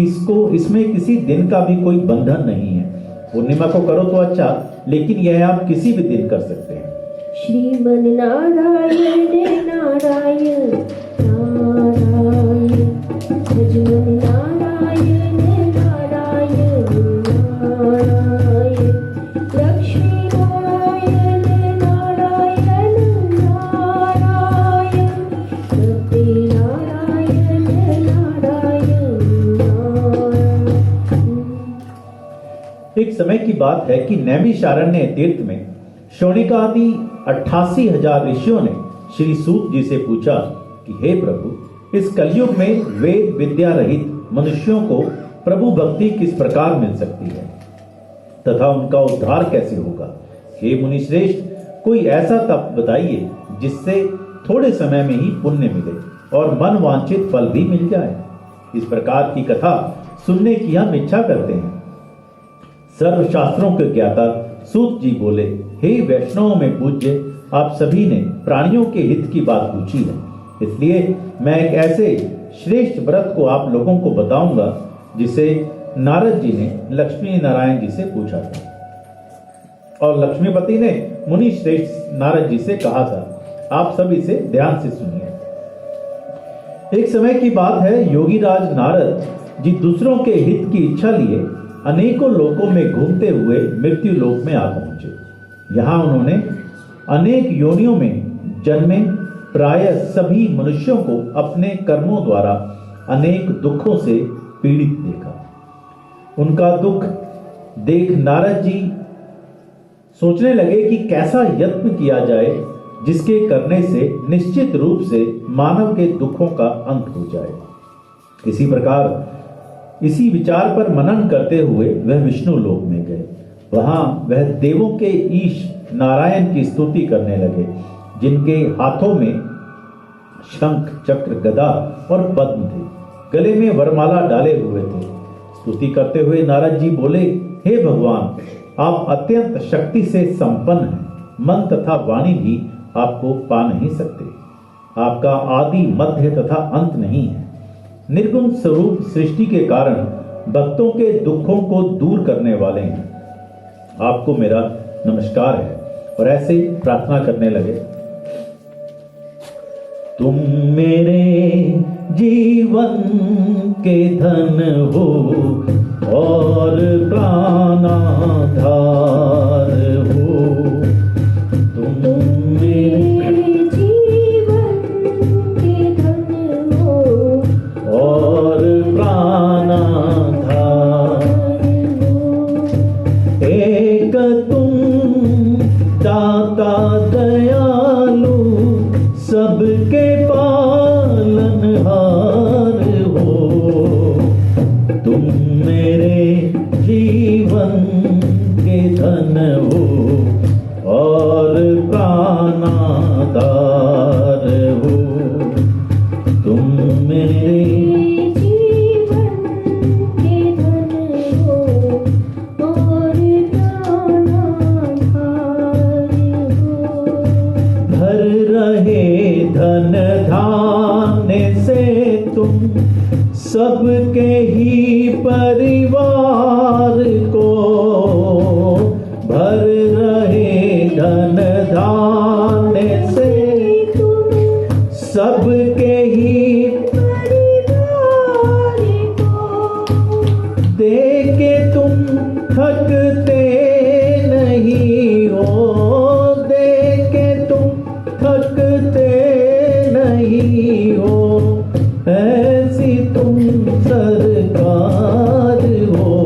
इसमें किसी दिन का भी कोई बंधन नहीं है। पूर्णिमा को करो तो अच्छा, लेकिन यह आप किसी भी दिन कर सकते हैं। श्रीमन नारायण नारायण नारायण, भजमन नारायण नारायण नारायण, लक्ष्मी नारायण नारायण नारायण, सत्य नारायण नारायण नारायण। एक समय की बात है कि नैमिषारण्य तीर्थ में शौनिकादि 88,000 ऋषियों ने श्री सूत जी से पूछा कि हे प्रभु, इस कलयुग में वेद विद्या रहित मनुष्यों को प्रभु भक्ति किस प्रकार मिल सकती है तथा उनका उद्धार कैसे होगा। हे मुनिश्रेष्ठ, कोई ऐसा तप बताइए जिससे थोड़े समय में ही पुण्य मिले और मन वांछित फल भी मिल जाए। इस प्रकार की कथा सुनने की हम इच्छा करते हैं। सर्वशास्त्रों के ज्ञाता सूत जी बोले, हे वैष्णवों में पूज्य, आप सभी ने प्राणियों के हित की बात पूछी है, इसलिए मैं एक ऐसे श्रेष्ठ व्रत को आप लोगों को बताऊंगा जिसे नारद जी ने लक्ष्मी नारायण जी से पूछा था और लक्ष्मीपति ने मुनि श्रेष्ठ नारद जी से कहा था। आप सब इसे ध्यान से सुनिए। एक समय की बात है, योगीराज नारद जी दूसरों के हित की इच्छा लिए अनेकों लोकों में घूमते हुए मृत्यु लोक में आ पहुंचे। यहाँ उन्होंने अनेक योनियों में जन्मे प्रायः सभी मनुष्यों को अपने कर्मों द्वारा अनेक दुखों से पीड़ित देखा। उनका दुख देख नारद जी सोचने लगे कि कैसा यत्न किया जाए जिसके करने से निश्चित रूप से मानव के दुखों का अंत हो जाए। इसी प्रकार इसी विचार पर मनन करते हुए वह विष्णु लोक में गए। वहां वह देवों के ईश नारायण की स्तुति करने लगे, जिनके हाथों में शंख चक्र गदा और पद्म थे, गले में वरमाला डाले हुए थे। स्तुति करते हुए नारद जी बोले, हे भगवान, आप अत्यंत शक्ति से संपन्न हैं, मन तथा वाणी भी आपको पा नहीं सकते। आपका आदि मध्य तथा अंत नहीं है। निर्गुण स्वरूप सृष्टि के कारण भक्तों के दुखों को दूर करने वाले हैं। आपको मेरा नमस्कार है। और ऐसे प्रार्थना करने लगे, तुम मेरे जीवन के धन हो और प्राणाधार हो। तुम मेरे जीवन के धन हो और प्राणाधार हो। एक तुम दाता दयालु सबके पालनहार हो। तुम मेरे जीवन के धन हो और प्राणाधार हो। तुम मेरे जीवन के धन हो और प्राणाधार हो। भर रहे धन धान्य से तुम सबके ही परिवार को। भर रहे धन धान्य से तुम सबके ही परिवार को दे के तुम थकते नहीं हो। दे के तुम थकते नहीं हो। ऐसी तुम सरकार हो।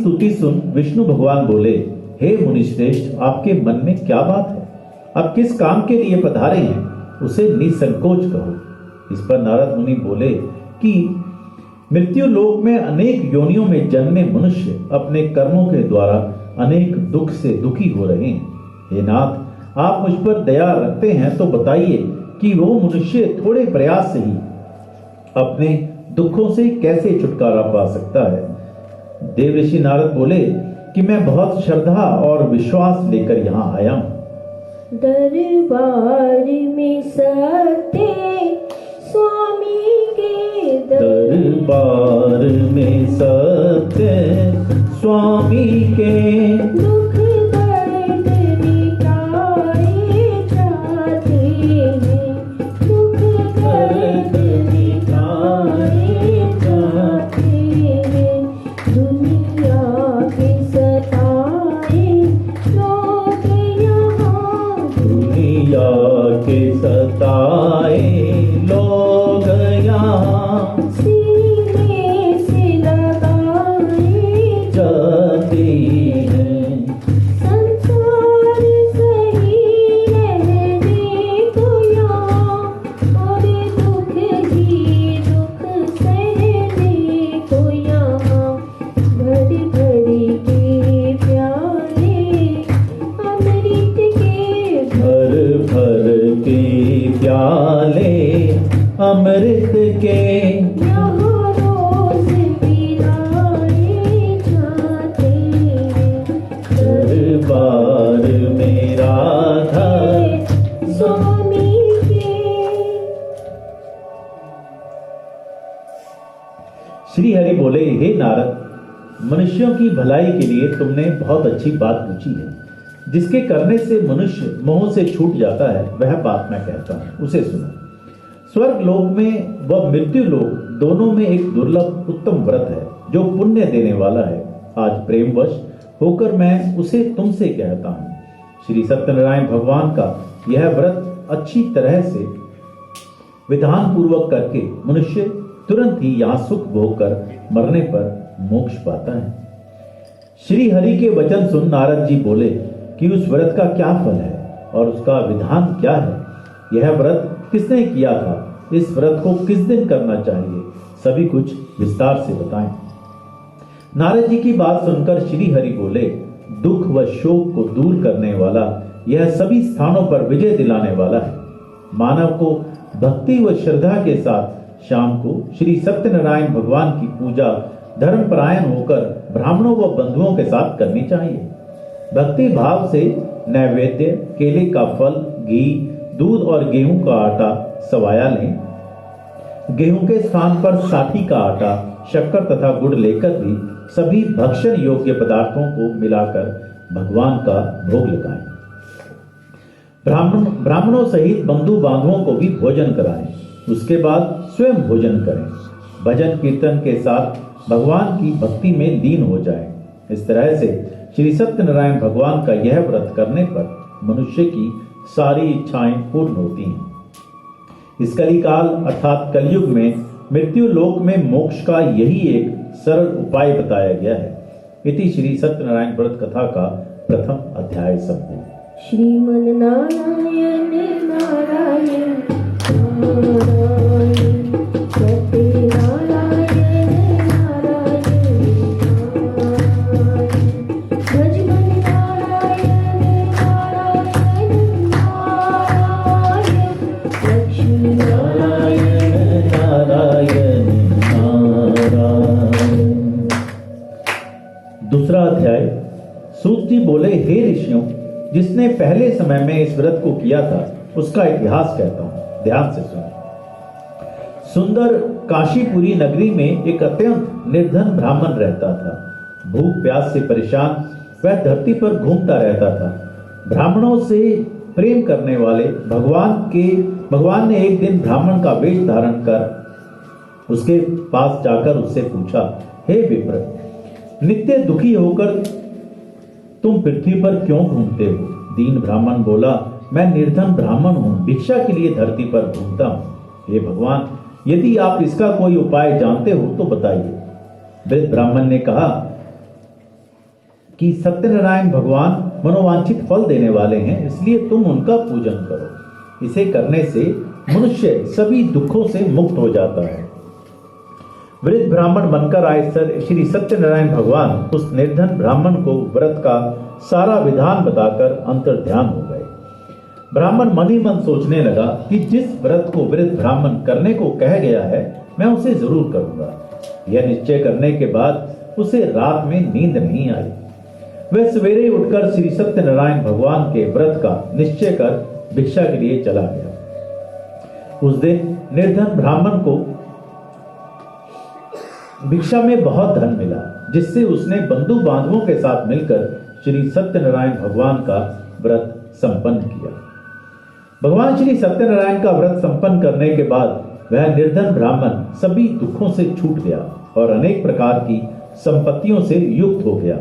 स्तुति सुन विष्णु भगवान बोले, हे मुनिश्रेष्ठ, आपके मन में क्या बात है? आप किस काम के लिए पधारे हैं, उसे निसंकोच कहो। इस पर नारद मुनि बोले कि मृत्यु लोक में अनेक योनियों में जन्मे मनुष्य अपने कर्मों के द्वारा अनेक दुख से दुखी हो रहे हैं। हे नाथ, आप मुझ पर दया रखते हैं तो बताइए कि वो मनुष्य थोड़े प्रयास से ही अपने दुखों से कैसे छुटकारा पा सकता है। देव ऋषि नारद बोले कि मैं बहुत श्रद्धा और विश्वास लेकर यहाँ आया हूँ। दरबार में सत्य स्वामी के दरबार में सत्य स्वामी के दुख दर्द मिटाए जाते हैं, दुख दर्द मिटाए जाते हैं। दुनिया के सताए लोग यहाँ, दुनिया के सताए लोग यहाँ सीने से लगाए जाते हैं। संसार सही रहने को यहाँ, और दुख ही दुख सहने को यहाँ। भरी भरी के प्याले अमृत के, भर भर के प्याले अमृत के यहाँ रोज पिलाए जाते हैं। दरबार में राधा स्वामी के। श्री हरि बोले, हे नारद, मनुष्यों की भलाई के लिए तुमने बहुत अच्छी बात पूछी है। जिसके करने से मनुष्य मोह से छूट जाता है, वह बात मैं कहता हूँ, उसे सुनो। स्वर्ग लोक में व मृत्यु लोक दोनों में एक दुर्लभ उत्तम व्रत है जो पुण्य देने वाला है। आज प्रेमवश होकर मैं उसे तुमसे कहता हूँ। श्री सत्यनारायण भगवान का यह व्रत अच्छी तरह से विधान पूर्वक करके मनुष्य तुरंत ही यहाँ सुख भोग कर मरने पर मोक्ष पाता है। श्री हरि के वचन सुन नारद जी बोले कि उस व्रत का क्या फल है और उसका विधान क्या है, यह व्रत किसने किया था, इस व्रत को किस दिन करना चाहिए, सभी कुछ विस्तार से बताएं। नारद जी की बात सुनकर श्री हरि बोले, दुख व शोक को दूर करने वाला, यह सभी स्थानों पर विजय दिलाने वाला है। मानव को भक्ति व श्रद्धा के साथ शाम को श्री सत्यनारायण भगवान की पूजा धर्मपरायण होकर ब्राह्मणों व बंधुओं के साथ करनी चाहिए। भक्ति भाव से नैवेद्य, केले का फल, घी, दूध और गेहूं का आटा सवाया लें। गेहूं के स्थान पर साठी का आटा, शक्कर तथा गुड़ लेकर भी सभी भक्षण योग्य पदार्थों को मिलाकर भगवान का भोग लगाएं। ब्राह्मणों सहित बंधु बांधवों को भी भोजन कराएं। उसके बाद स्वयं भोजन करें। भजन कीर्तन के साथ भगवान की भक्ति में लीन हो जाएं। इस तरह से श्री सत्यनारायण भगवान का यह व्रत करने पर मनुष्य की सारी इच्छाएं पूर्ण होती हैं। इस कलिकाल अर्थात कलयुग में मृत्यु लोक में मोक्ष का यही एक सरल उपाय बताया गया है। इति श्री सत्यनारायण व्रत कथा का प्रथम अध्याय संपूर्ण। श्रीमन नारायण नारायण नारायण सत्य नारायण नारायण नारायण भजमन नारायण नारायण नारायण लक्ष्मी नारायण नारायण नारायण। दूसरा अध्याय। सूत जी बोले, हे ऋषियों, जिसने पहले समय में इस व्रत को किया था उसका इतिहास कहता हूं, ध्यान से सुनो। सुंदर काशीपुरी नगरी में एक अत्यंत निर्धन ब्राह्मण रहता था। भूख प्यास से परेशान वह धरती पर घूमता रहता था। ब्राह्मणों से प्रेम करने वाले भगवान ने एक दिन ब्राह्मण का वेश धारण कर उसके पास जाकर उससे पूछा, हे विप्र, नित्य दुखी होकर तुम पृथ्वी पर क्यों घूमते हो? दीन ब्राह्मण बोला, मैं निर्धन ब्राह्मण हूं, भिक्षा के लिए धरती पर घूमता हूं। हे भगवान, यदि आप इसका कोई उपाय जानते हो तो बताइए। वृद्ध ब्राह्मण ने कहा, कि सत्यनारायण भगवान मनोवांछित फल देने वाले हैं, इसलिए तुम उनका पूजन करो। इसे करने से मनुष्य सभी दुखों से मुक्त हो जाता है। वृद्ध ब्राह्मण बनकर आए श्री सत्यनारायण भगवान उस निर्धन ब्राह्मण को व्रत का सारा विधान बताकर अंतर्ध्यान हो गए। ब्राह्मण मन ही मन सोचने लगा कि जिस व्रत को वृद्ध ब्राह्मण करने को कह गया है, मैं उसे जरूर करूंगा। यह निश्चय करने के बाद उसे रात में नींद नहीं आई। वह सवेरे उठकर श्री सत्यनारायण भगवान के व्रत का निश्चय कर भिक्षा के लिए चला गया। उस दिन निर्धन ब्राह्मण को भिक्षा में बहुत धन मिला, जिससे उसने बंधु बांधवों के साथ मिलकर श्री सत्यनारायण भगवान का व्रत संपन्न किया। भगवान श्री सत्यनारायण का व्रत संपन्न करने के बाद वह निर्धन ब्राह्मण सभी दुखों से छूट गया और अनेक प्रकार की संपत्तियों से युक्त हो गया।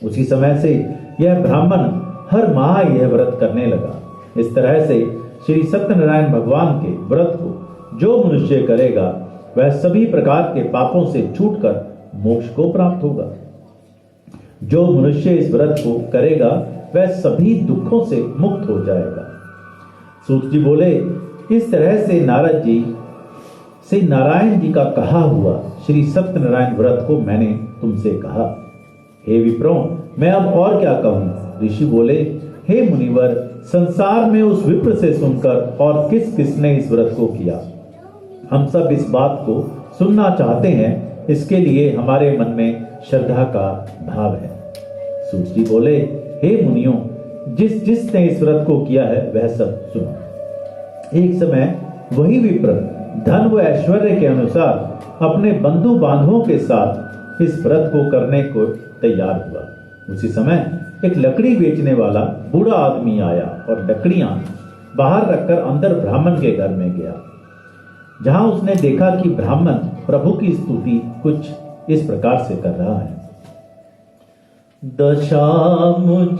उसी समय से यह ब्राह्मण हर माह यह व्रत करने लगा। इस तरह से श्री सत्यनारायण भगवान के व्रत को जो मनुष्य करेगा, वह सभी प्रकार के पापों से छूटकर मोक्ष को प्राप्त होगा। जो मनुष्य इस व्रत को करेगा, वह सभी दुखों से मुक्त हो जाएगा। सूत जी बोले, इस तरह से नारद जी से नारायण जी का कहा हुआ श्री सत्यनारायण व्रत को मैंने तुमसे कहा। हे विप्रों, मैं अब और क्या कहूं? ऋषि बोले, हे मुनिवर, संसार में उस विप्र से सुनकर और किस किसने इस व्रत को किया? हम सब इस बात को सुनना चाहते हैं, इसके लिए हमारे मन में श्रद्धा का भाव है। सूत जी बोले, हे मुनियों, जिस जिसने इस व्रत को किया है वह सब सुनो। एक समय वही विप्र धन व ऐश्वर्य के अनुसार अपने बंधु बांधवों के साथ इस व्रत को करने को तैयार हुआ। उसी समय एक लकड़ी बेचने वाला बूढ़ा आदमी आया और लकड़ियां बाहर रखकर अंदर ब्राह्मण के घर में गया, जहां उसने देखा कि ब्राह्मण प्रभु की स्तुति कुछ इस प्रकार से कर रहा है। दशा मुझ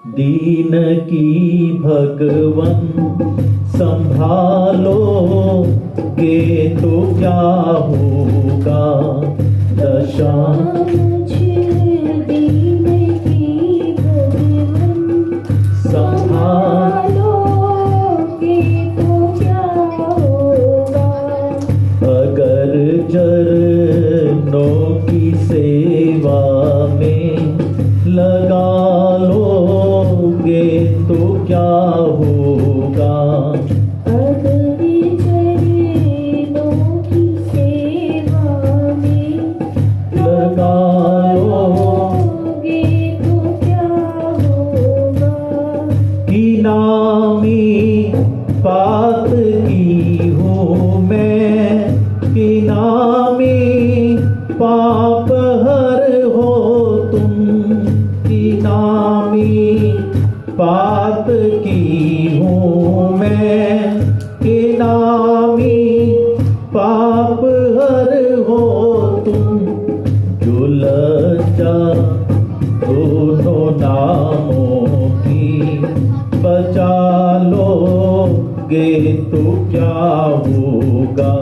दीन की भगवन संभालो गे तो क्या होगा। दशा मुझे दीन की भगवन संभालोगे तो क्या होगा। अगर चरणों की सेवा में लगा लोगे तो क्या होगा। अगर चरणों की सेवा में लगा लोगे तो क्या होगा। कि नामी पात की हूँ मैं, कि नामी पाप हर हो तुम, कि नामी पाप की हूँ मैं, कि नामी पाप हर हो तुम। जो लज्जा दोनों नामों की बचा लोगे तो क्या होगा।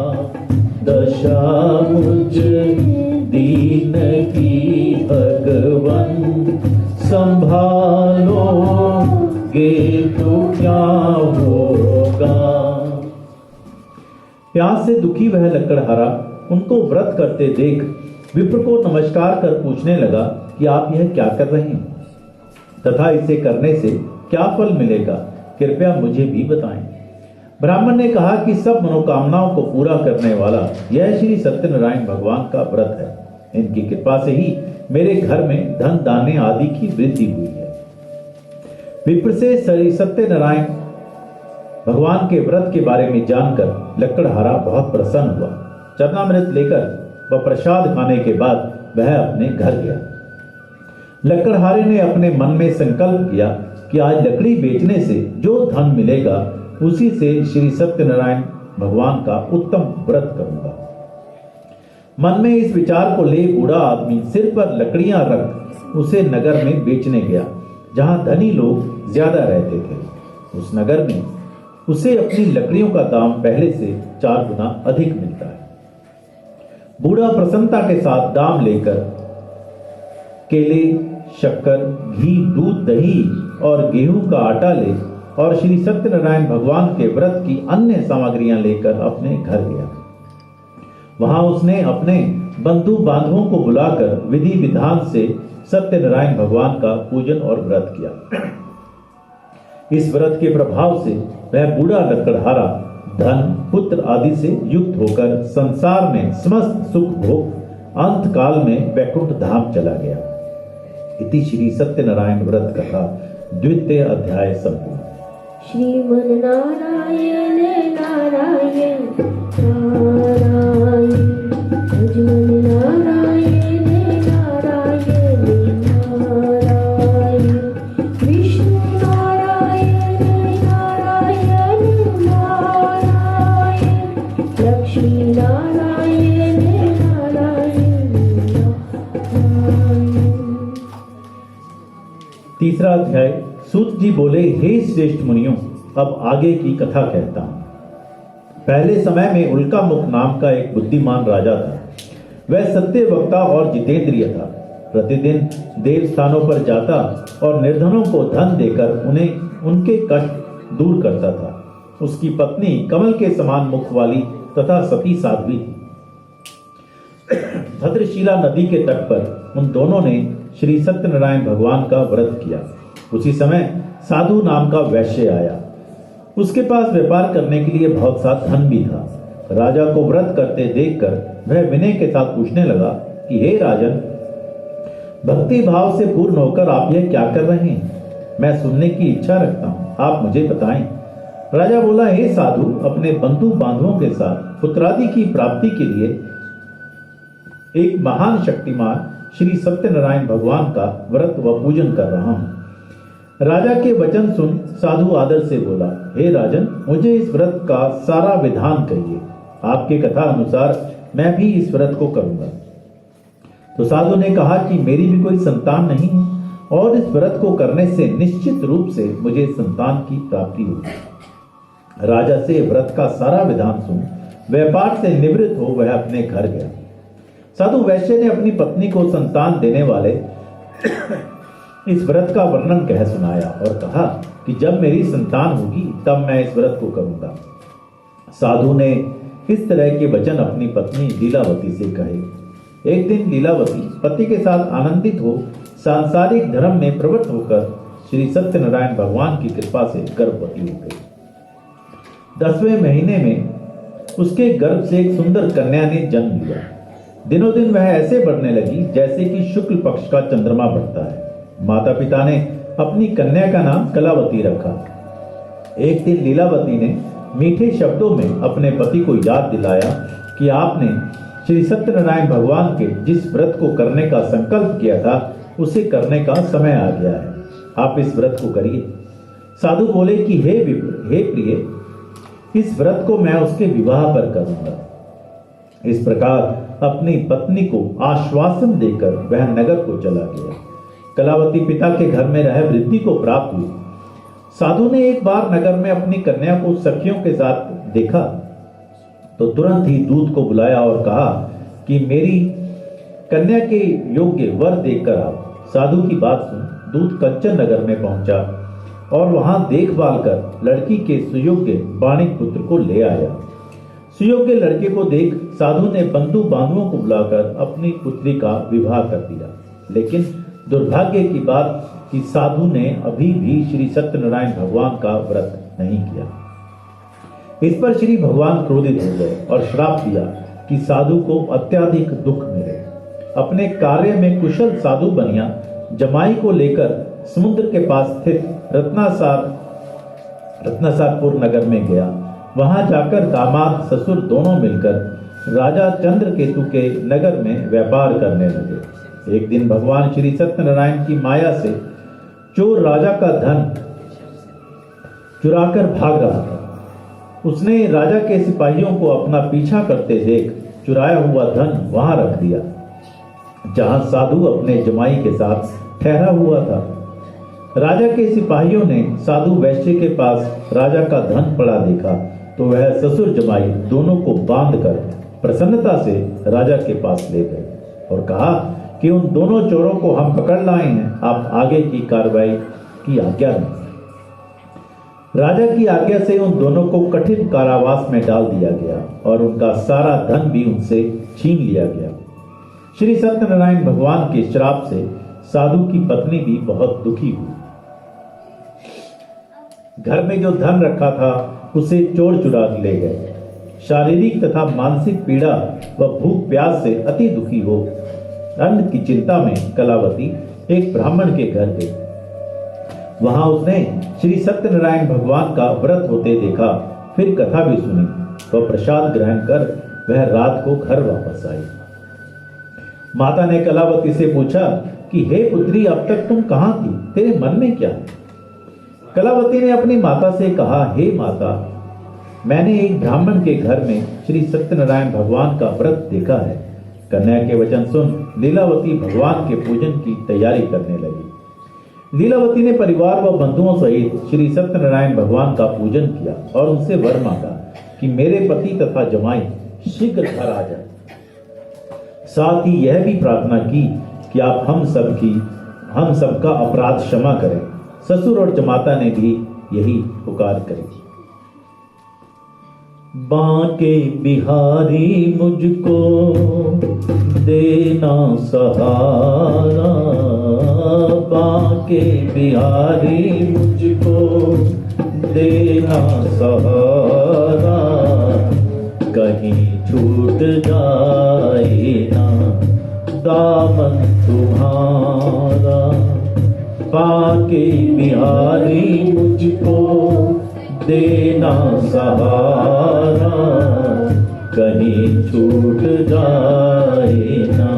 दशा मुझ दीन की भगवन संभालोगे तो क्या होगा। प्यास से दुखी वह लकड़हारा उनको व्रत करते देख विप्र को नमस्कार कर पूछने लगा कि आप यह क्या कर रहे हैं तथा इसे करने से क्या फल मिलेगा, कृपया मुझे भी बताएं। ब्राह्मण ने कहा कि सब मनोकामनाओं को पूरा करने वाला यह श्री सत्यनारायण भगवान का व्रत है। इनकी कृपा से ही मेरे घर में धन दाने आदि की वृद्धि हुई है। विप्र से श्री सत्यनारायण भगवान के व्रत के बारे में जानकर लकड़हारा बहुत प्रसन्न हुआ। चरणामृत लेकर व प्रसाद खाने के बाद वह अपने घर गया। लकड़हारे ने अपने मन में संकल्प किया कि आज लकड़ी बेचने से जो धन मिलेगा उसी से श्री सत्यनारायण भगवान का उत्तम व्रत करूंगा। मन में इस विचार को ले बूढ़ा आदमी सिर पर लकड़ियां रख उसे नगर में बेचने गया, जहां धनी लोग ज्यादा रहते थे। उस नगर में उसे अपनी लकड़ियों का दाम पहले से 4 गुना अधिक मिलता है। बूढ़ा प्रसन्नता के साथ दाम लेकर केले, शक्कर, घी, दूध, दही और गेहूं का आटा ले और श्री सत्यनारायण भगवान के व्रत की अन्य सामग्रियां लेकर अपने घर गया। वहां उसने अपने बंधु बांधवों को बुलाकर विधि विधान से सत्यनारायण भगवान का पूजन और व्रत किया। इस व्रत के प्रभाव से वह बूढ़ा लकड़हारा धन, पुत्र आदि से युक्त होकर संसार में समस्त सुख भोग अंत काल में वैकुंठ धाम चला गया। इति श्री सत्यनारायण व्रत कथा द्वितीय अध्याय संपूर्ण। श्रीमन नारायण नारायण नारायण, भजमन नारायण नारायण नारायण, विष्णु नारायण नारायण नारायण, लक्ष्मी नारायण नारायण नारायण। तीसरा अध्याय। सूत जी बोले, हे श्रेष्ठ मुनियों, अब आगे की कथा कहता हूं। पहले समय में उल्का मुख नाम का एक बुद्धिमान राजा था। वह सत्य वक्ता और जितेंद्रिय था। प्रतिदिन देव स्थानों पर जाता और निर्धनों को धन देकर उन्हें उनके कष्ट दूर करता था। उसकी पत्नी कमल के समान मुख वाली तथा सती साध्वी थी। भद्रशिला नदी के तट पर उन दोनों ने श्री सत्यनारायण भगवान का व्रत किया। उसी समय साधु नाम का वैश्य आया। उसके पास व्यापार करने के लिए बहुत सा धन भी था। राजा को व्रत करते देखकर वह विनय के साथ पूछने लगा कि हे राजन, भक्ति भाव से पूर्ण होकर आप यह क्या कर रहे हैं? मैं सुनने की इच्छा रखता हूं, आप मुझे बताएं। राजा बोला, हे साधु, अपने बंधु बांधवों के साथ पुत्रादि की प्राप्ति के लिए एक महान शक्तिमान श्री सत्यनारायण भगवान का व्रत व पूजन कर रहा हूं। राजा के वचन सुन साधु आदर से बोला, हे राजन, मुझे इस व्रत का सारा विधान कहिए। आपके कथा अनुसार मैं भी इस व्रत को करूंगा। तो साधु ने कहा कि मेरी भी कोई संतान नहीं है और इस व्रत को करने से निश्चित रूप से मुझे संतान की प्राप्ति होगी। राजा से व्रत का सारा विधान सुन व्यापार से निवृत्त हो वह अपने घर गया। साधु वैश्य ने अपनी पत्नी को संतान देने वाले इस व्रत का वर्णन कह सुनाया और कहा कि जब मेरी संतान होगी तब मैं इस व्रत को करूंगा। साधु ने इस तरह के वचन अपनी पत्नी लीलावती से कहे। एक दिन लीलावती पति के साथ आनंदित हो सांसारिक धर्म में प्रवृत्त होकर श्री सत्यनारायण भगवान की कृपा से गर्भवती हो गई। 10वें महीने में उसके गर्भ से एक सुंदर कन्या ने जन्म लिया। दिनों दिन वह ऐसे बढ़ने लगी जैसे कि शुक्ल पक्ष का चंद्रमा बढ़ता है। माता पिता ने अपनी कन्या का नाम कलावती रखा। एक दिन लीलावती ने मीठे शब्दों में अपने पति को याद दिलाया कि आपने श्री सत्यनारायण भगवान के जिस व्रत को करने का संकल्प किया था उसे करने का समय आ गया है। आप इस व्रत को करिए। साधु बोले कि हे विप्र, हे प्रिय, इस व्रत को मैं उसके विवाह पर करूंगा। इस प्रकार अपनी पत्नी को आश्वासन देकर वह नगर को चला गया। कलावती पिता के घर में रह वृद्धि को प्राप्त हुई। साधु ने एक बार नगर में अपनी कन्या को सखियों के साथ देखा तो तुरंत ही दूत को बुलाया और कहा कि मेरी कन्या के योग्य वर देखकर आओ। साधु की बात सुन दूत कंचन नगर में पहुंचा और वहां देखभाल कर लड़की के सुयोग्य बाणिक पुत्र को ले आया। सुयोग्य लड़के को देख साधु ने बंधु बांधवों को बुलाकर अपनी पुत्री का विवाह कर दिया। लेकिन दुर्भाग्य की बात कि साधु ने अभी भी श्री सत्यनारायण भगवान का व्रत नहीं किया। इस पर श्री भगवान क्रोधित हो गए और श्राप दिया कि साधु को अत्यधिक दुख मिले। अपने कार्य में कुशल साधु बनिया जमाई को लेकर समुद्र के पास स्थित रत्नासारपुर नगर में गया। वहां जाकर दामाद ससुर दोनों मिलकर राजा चंद्रकेतु के नगर में व्यापार करने लगे। एक दिन भगवान श्री सत्यनारायण की माया से चोर राजा का धन चुराकर भाग रहा था। उसने राजा के सिपाहियों को अपना पीछा करते देख चुराया हुआ धन वहां रख दिया जहां साधु अपने जमाई के साथ ठहरा हुआ था। राजा के सिपाहियों ने साधु वैश्य के पास राजा का धन पड़ा देखा तो वह ससुर जमाई दोनों को बांधकर प्रसन्नता से राजा के पास ले गए और कहा कि उन दोनों चोरों को हम पकड़ लाए हैं, आप आगे की कार्रवाई की आज्ञा दें। राजा की आज्ञा से उन दोनों को कठिन कारावास में डाल दिया गया और उनका सारा धन भी उनसे छीन लिया गया। श्री सत्यनारायण भगवान के श्राप से साधु की पत्नी भी बहुत दुखी हुई। घर में जो धन रखा था उसे चोर चुरा ले गए। शारीरिक तथा मानसिक पीड़ा व भूख प्यास से अति दुखी हो अन्न की चिंता में कलावती एक ब्राह्मण के घर गई। वहां उसने श्री सत्यनारायण भगवान का व्रत होते देखा, फिर कथा भी सुनी। वह प्रसाद ग्रहण कर वह रात को घर वापस आई। माता ने कलावती से पूछा कि हे पुत्री, अब तक तुम कहां थी? तेरे मन में क्या है? कलावती ने अपनी माता से कहा, हे माता, मैंने एक ब्राह्मण के घर में श्री सत्यनारायण भगवान का व्रत देखा है। कन्या के वचन सुन लीलावती भगवान के पूजन की तैयारी करने लगी। लीलावती ने परिवार व बंधुओं सहित श्री सत्यनारायण भगवान का पूजन किया और उनसे वर मांगा कि मेरे पति तथा जमाई शीघ्र घर आ जाए। साथ ही यह भी प्रार्थना की कि आप हम सबका अपराध क्षमा करें। ससुर और जमाता ने भी यही पुकार करी। बांके बिहारी मुझको देना सहारा, बांके बिहारी मुझको देना सहारा, कहीं छूट जाए ना दामन तुम्हारा। बांके बिहारी मुझको देना सहारा, कहीं छूट जाए ना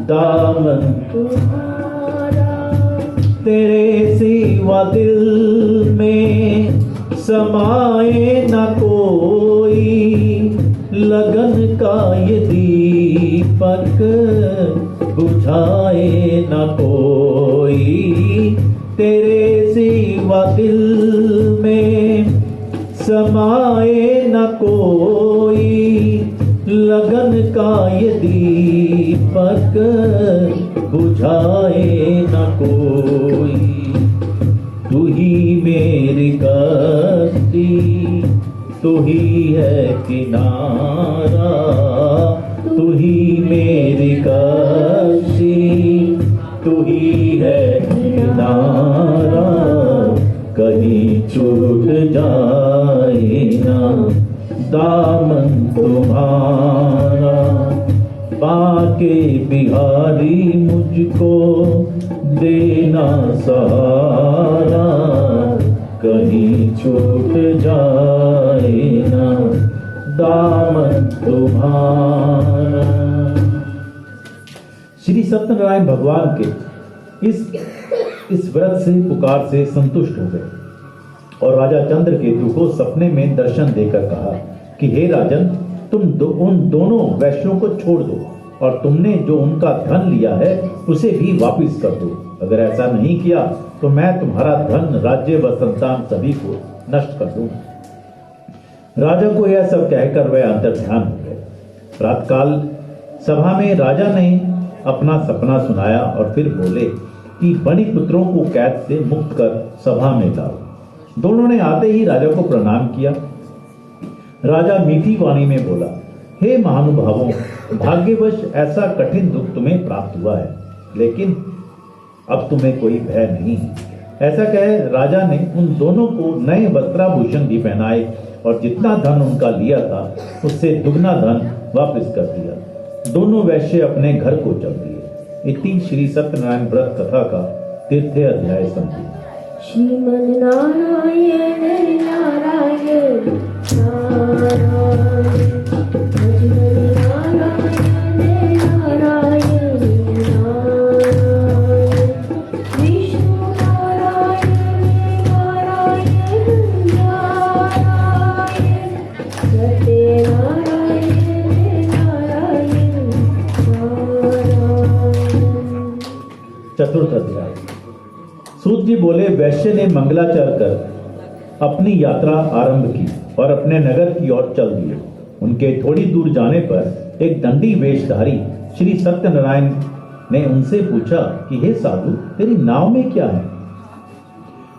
दामन तुम्हारा। तेरे सिवा दिल में समाए न कोई, लगन का ये दीपक बुझाए न कोई। तेरे सिवा दिल में समाए न कोई, लगन का ये दीपक बुझाए न कोई। तू ही मेरी कश्ती, तू ही है किनारा, तू ही मेरी कश्ती, तू ही है किनारा, कहीं छूट जाए ना दामन तुम्हारा। बांके बिहारी मुझको देना सहारा, कहीं छूट जाए ना दामन तुम्हारा। श्री सत्यनारायण भगवान के इस व्रत से पुकार से संतुष्ट हो गए और राजा चंद्रकेतु को सपने में दर्शन देकर कहा कि हे राजन, तुम उन दोनों वैश्यों को छोड़ दो और तुमने जो उनका धन लिया है उसे भी वापस कर दो। अगर ऐसा नहीं किया तो मैं तुम्हारा धन, राज्य व संतान सभी को नष्ट कर दूंगा। राजा को यह सब कहकर वह अंतर्ध्यान हो गए। प्रातःकाल सभा में राजा ने अपना सपना सुनाया और फिर बोले कि बनी पुत्रों को कैद से मुक्त कर सभा में लाओ। दोनों ने आते ही राजा को प्रणाम किया। राजा मीठी वाणी में बोला, हे महानुभावों, भाग्यवश ऐसा कठिन दुख तुम्हें प्राप्त हुआ है, लेकिन अब तुम्हें कोई भय नहीं है। ऐसा कहे राजा ने उन दोनों को नए वस्त्राभूषण भी पहनाए और जितना धन उनका लिया था उससे दुगना धन वापस कर दिया। दोनों वैश्य अपने घर को चल दिए। इतनी श्री सत्यनारायण व्रत कथा का तीर्थ अध्याय संपूर्ण। श्रीमन नारायण नारायण नारायण, भजन नारायण नारायण नारायण, विष्णु नारायण नारायण नारायण, सत्यनारायण नारायण नारायण। चतुर्थ अध्याय। सूत जी बोले, वैश्य ने मंगलाचरण कर अपनी यात्रा आरंभ की और अपने नगर की ओर चल दिए। उनके थोड़ी दूर जाने पर एक दंडी वेशधारी श्री सत्यनारायण ने उनसे पूछा कि हे साधु, तेरी नाव में क्या है?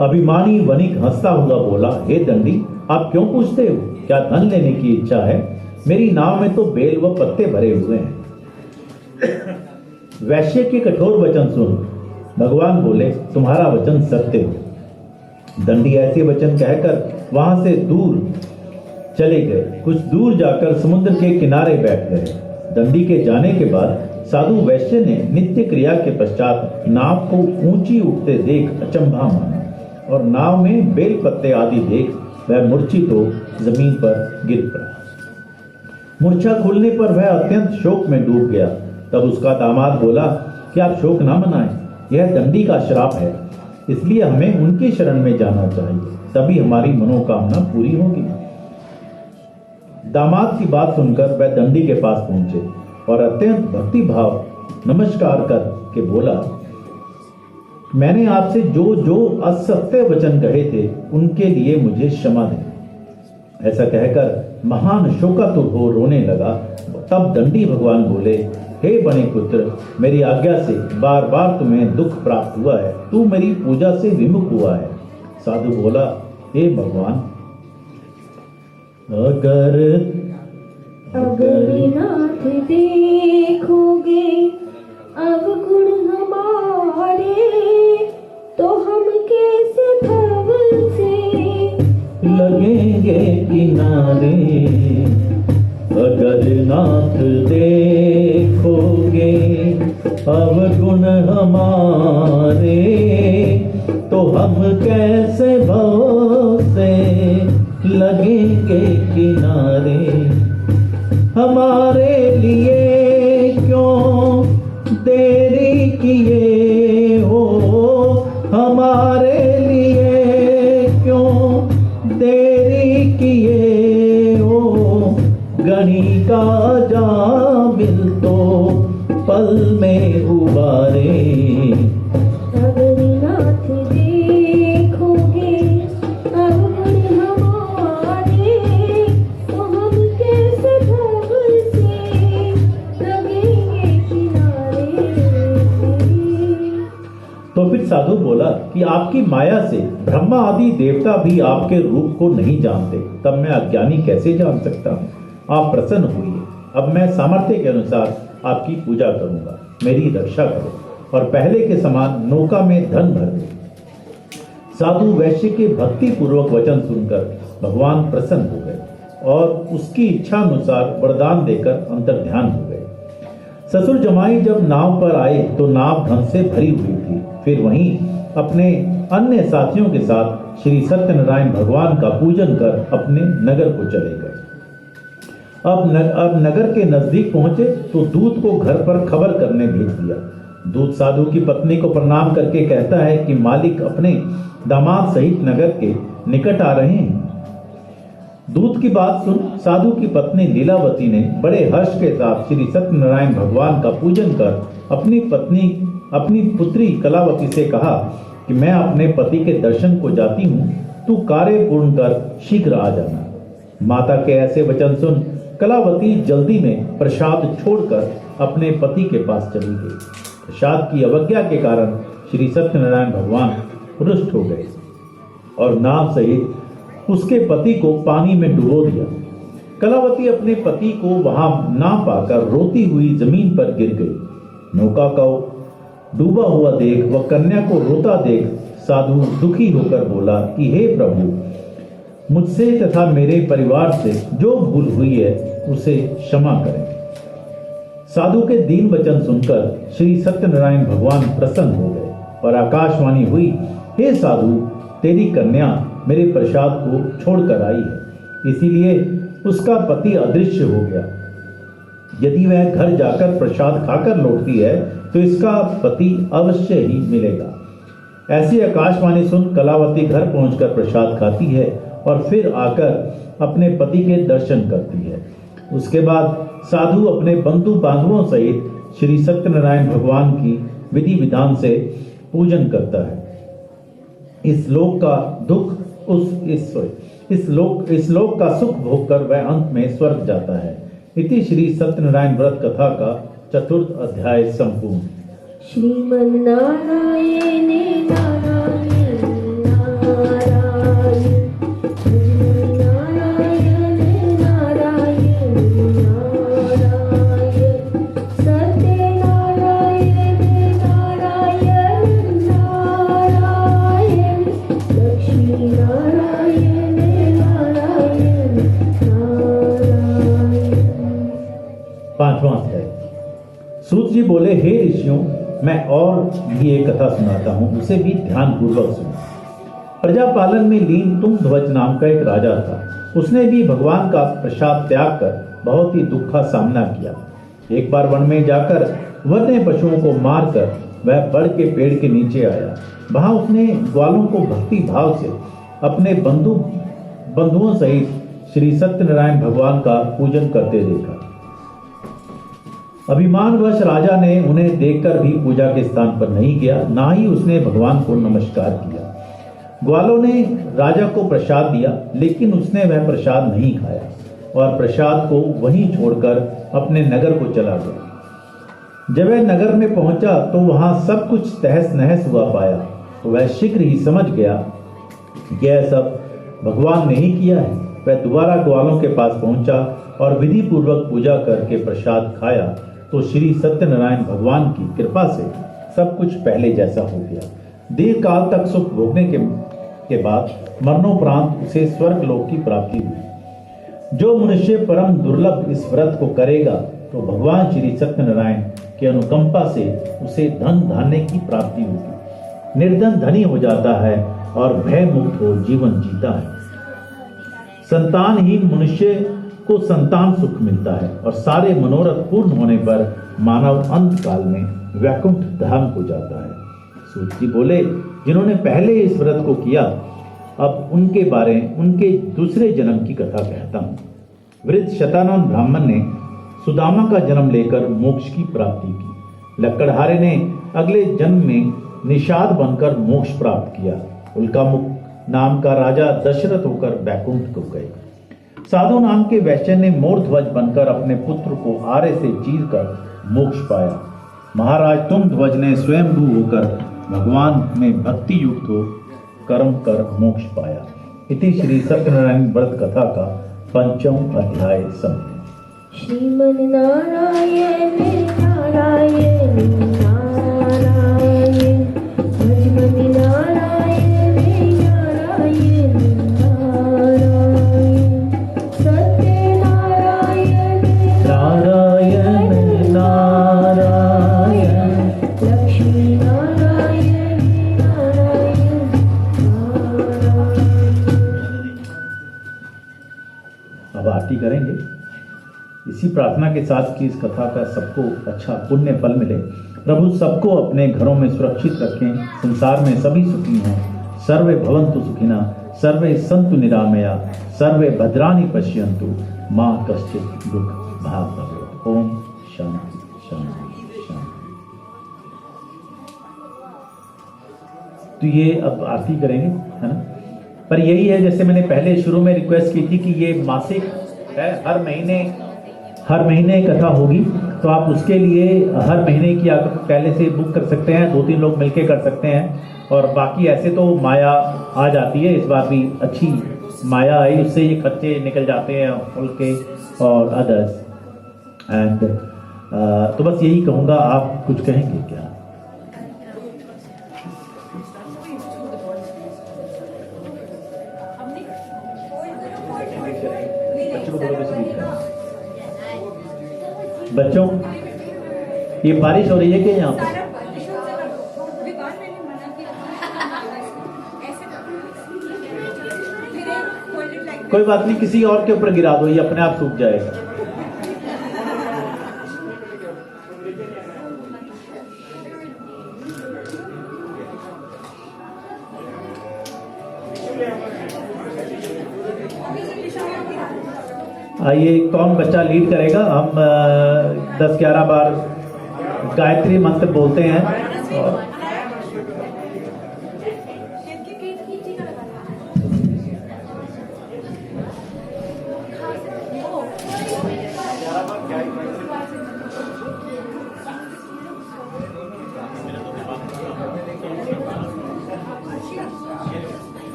अभिमानी वणिक हंसता हुआ बोला, हे दंडी, आप क्यों पूछते हो? क्या धन लेने की इच्छा है? मेरी नाव में तो बेल व पत्ते भरे हुए हैं। वैश्य के कठोर वचन सुन भगवान बोले, तुम्हारा वचन सत्य हो। दंडी ऐसे वचन कहकर वहां से दूर चले गए। कुछ दूर जाकर समुद्र के किनारे बैठ गए। दंडी के जाने के बाद साधु वैश्य ने नित्य क्रिया के पश्चात नाव को ऊंची उठते देख अचंभा माना और नाव में बेल पत्ते आदि देख वह मूर्छित हो जमीन पर गिर पड़ा। मूर्छा खुलने पर वह अत्यंत शोक में डूब गया। तब उसका दामाद बोला कि आप शोक ना मनाएं, यह दंडी का श्राप है, इसलिए हमें उनकी शरण में जाना चाहिए, तभी हमारी मनोकामना पूरी होगी। दामाद की बात सुनकर वह दंडी के पास पहुंचे और अत्यंत भक्ति भाव नमस्कार कर के बोला, मैंने आपसे जो जो असत्य वचन कहे थे उनके लिए मुझे क्षमा दें। ऐसा कहकर महान शोकातुर हो रोने लगा। तब दंडी भगवान बोले, हे बने पुत्र, मेरी आज्ञा से बार बार तुम्हें दुख प्राप्त हुआ है, तू मेरी पूजा से विमुख हुआ है। साधु बोला, हे भगवान, अगर नाथ देखोगे अवगुण हमारे, तो हम कैसे भव से लगेंगे किनारे। अगर नाथ देखोगे अवगुण हमारे, तो हम कैसे भव से लगेंगे किनारे। हमारे लिए क्यों देरी किए हो, हमारे लिए क्यों देरी किए हो। गणिका जामिल तो पल में उबारे। अगर नाथ देखोगे अवगुण हमारे, तो हम कैसे भव से लगेंगे किनारे। तो फिर साधु बोला कि आपकी माया से ब्रह्मा आदि देवता भी आपके रूप को नहीं जानते, तब मैं अज्ञानी कैसे जान सकता हूँ। आप प्रसन्न हुई, अब मैं सामर्थ्य के अनुसार आपकी पूजा करूंगा, मेरी रक्षा करो और पहले के समान नौका में धन भर दो। साधु वैश्य के भक्ति पूर्वक वचन सुनकर भगवान प्रसन्न हो गए और उसकी इच्छा अनुसार वरदान देकर अंतर्ध्यान हो गए। ससुर जमाई जब नाव पर आए तो नाव धन से भरी हुई थी। फिर वहीं अपने अन्य साथियों के साथ श्री सत्यनारायण भगवान का पूजन कर अपने नगर को चले गए। अब नगर के नजदीक पहुंचे तो दूत को घर पर खबर करने भेज दिया। दूत साधु की पत्नी को प्रणाम करके कहता है कि मालिक अपने दामाद सहित नगर के निकट आ रहे हैं। दूत की बात सुन साधु की पत्नी लीलावती ने बड़े हर्ष के साथ श्री सत्यनारायण भगवान का पूजन कर अपनी पुत्री कलावती से कहा कि मैं अपने पति के दर्शन को जाती हूँ, तू कार्य पूर्ण कर शीघ्र आ जाना। माता के ऐसे वचन सुन कलावती जल्दी में प्रसाद छोड़कर अपने पति के पास चली गई। प्रसाद की अवज्ञा के कारण श्री सत्यनारायण भगवान रुष्ट हो गए और नाव सहित उसके पति को पानी में डुबो दिया। कलावती अपने पति को वहां ना पाकर रोती हुई जमीन पर गिर गई। नौका को डूबा हुआ देख व कन्या को रोता देख साधु दुखी होकर बोला कि हे प्रभु, मुझसे तथा मेरे परिवार से जो भूल हुई है उसे क्षमा करें। साधु के दीन वचन सुनकर श्री सत्यनारायण भगवान प्रसन्न हो गए और आकाशवाणी हुई, हे साधु, तेरी कन्या मेरे प्रसाद को छोड़कर आई है, इसीलिए उसका पति अदृश्य हो गया। यदि वह घर जाकर प्रसाद खाकर लौटती है तो इसका पति अवश्य ही मिलेगा। ऐसी आकाशवाणी सुन कलावती घर पहुंचकर प्रसाद खाती है और फिर आकर अपने पति के दर्शन करती है। उसके बाद साधु अपने बंधु बांधवों सहित श्री सत्यनारायण भगवान की विधि विधान से पूजन करता है। इस लोक का दुख इस लोक का सुख भोगकर वह अंत में स्वर्ग जाता है। इति श्री सत्यनारायण व्रत कथा का 4th अध्याय संपूर्ण। श्रीमन्नारायण नारायण नारायण श्रीमन्नारायण नारायण नारायण सत्यनारायण नारायण नारायण लक्ष्मीनारायण नारायण नारायण। पांचवां अध्याय। सूत जी बोले, हे ऋषियों, मैं और भी एक कथा सुनाता हूँ, उसे भी ध्यान पूर्वक सुनो। प्रजापालन में लीन तुंगध्वज नाम का एक राजा था। उसने भी भगवान का प्रसाद त्याग कर बहुत ही दुख का सामना किया। एक बार वन में जाकर वन्य पशुओं को मारकर वह बड़ के पेड़ के नीचे आया। वहां उसने ग्वालों को भक्ति भाव से अपने बंधुओं सहित श्री सत्यनारायण भगवान का पूजन करते देखा। अभिमानवश राजा ने उन्हें देखकर भी पूजा के स्थान पर नहीं गया, ना ही उसने भगवान को नमस्कार किया। ग्वालों ने राजा को प्रसाद दिया, लेकिन उसने वह प्रसाद नहीं खाया और प्रसाद को वहीं छोड़कर अपने नगर को चला गया। जब वह नगर में पहुंचा तो वहां सब कुछ तहस नहस हुआ पाया, तो वह शीघ्र ही समझ गया कि यह सब भगवान ने ही किया है। वह दोबारा ग्वालों के पास पहुंचा और विधि पूर्वक पूजा करके प्रसाद खाया, तो श्री सत्यनारायण भगवान की कृपा से सब कुछ पहले जैसा हो गया। दीर्घ काल तक सुख भोगने के बाद मरणोपरांत उसे स्वर्ग लोक की प्राप्ति हुई। जो मनुष्य परम दुर्लभ इस व्रत को करेगा, तो भगवान श्री सत्यनारायण की अनुकंपा से उसे धन धान्य की प्राप्ति होगी। निर्धन धनी हो जाता है और भय मुक्त हो जीवन जीता है। संतानहीन मनुष्य को संतान सुख मिलता है और सारे मनोरथ पूर्ण होने पर मानव अंत काल में वैकुंठ धाम को जाता है। सूत जी बोले, जिन्होंने पहले इस व्रत को किया, अब उनके दूसरे जन्म की कथा कहता हूँ। वृद्ध शतानन ब्राह्मण ने सुदामा का जन्म लेकर मोक्ष की प्राप्ति की। लक्कड़हारे ने अगले जन्म में निषाद बनकर मोक्ष प्राप्त किया। उल्कामुख नाम का राजा दशरथ होकर वैकुंठ को गए। साधु नाम के वैश्य ने मोरध्वज बनकर अपने पुत्र को आरे से चीरकर मोक्ष पाया। महाराज तुंगध्वज ने स्वयंभू होकर भगवान में भक्ति युक्त हो कर्म कर मोक्ष पाया। इति श्री सत्यनारायण व्रत कथा का पंचम अध्याय समाप्त। श्रीमन्नारायण नारायण नारायण भजमनि नारायण नारायण नारायण सत्यनारायण नारायण नारायण लक्ष्मी नारायण नारायण नारायण। अब आरती करेंगे। इसी प्रार्थना के साथ कि इस कथा का सबको अच्छा पुण्य फल मिले। प्रभु सबको अपने घरों में सुरक्षित रखें, संसार में सभी सुखी हों। सर्वे भवन्तु सुखिनः, सर्वे सन्तु निरामया, सर्वे भद्राणि पश्यन्तु, मा कश्चित् दुःख भाग् भवेत्। ओम शांति शांति शांति। तो ये अब आरती करेंगे, है ना। पर यही है, जैसे मैंने पहले शुरू में रिक्वेस्ट की थी कि ये मासिक है, हर महीने कथा होगी, तो आप उसके लिए हर महीने की आप पहले से बुक कर सकते हैं। 2-3 लोग मिलके कर सकते हैं। और बाकी ऐसे तो माया आ जाती है, इस बार भी अच्छी माया आई, उससे ये खर्चे निकल जाते हैं फुल के और अदर्स। एंड तो बस यही कहूँगा। आप कुछ कहेंगे क्या? बच्चों, ये बारिश हो रही है क्या यहाँ पर? कोई बात नहीं, किसी और के ऊपर गिरा दो, ये अपने आप सूख जाएगा। आइए, कौन बच्चा लीड करेगा? हम 10-11 बार गायत्री मंत्र बोलते हैं और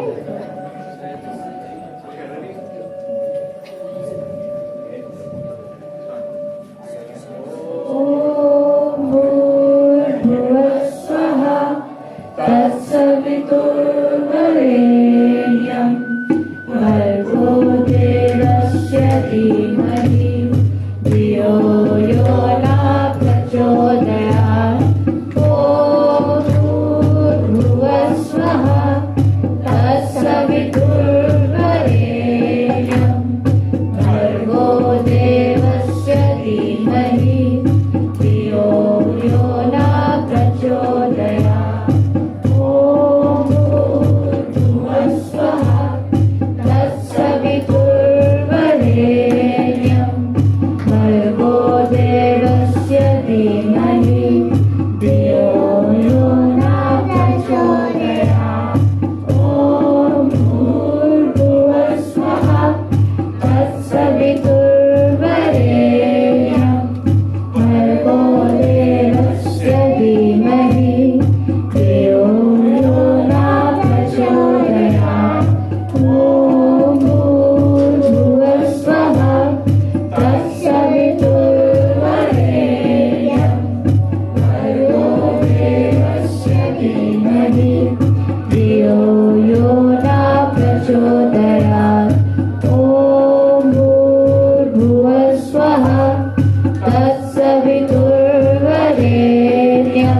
ॐ भूर्भुवस्सुवः तत्सवितुर्वरेण्यं भर्गो देवस्य धीमहि धियो यो न प्रचोदयात् ॐ भूर्भुवस्सुवः तत्सवितुर्वरेण्यं भर्गो देवस्य धीमहि धियो यो न प्रचोदयात् ॐ भूर्भुवस्सुवः तत्सवितुर्वरेण्यं भर्गो देवस्य धीमहि धियो यो न प्रचोदयात् ॐ भूर्भुवस्सुवः तत्सवितुर्वरेण्यं भर्गो देवस्य धीमहि धियो यो न प्रचोदयात् ॐ भूर्भुवस्सुवः तत्सवितुर्वरेण्यं भर्गो देवस्य धीमहि धियो यो न प्रचोदयात् ॐ भूर्भुवस्सुवः तत्सवितुर्वरेण्यं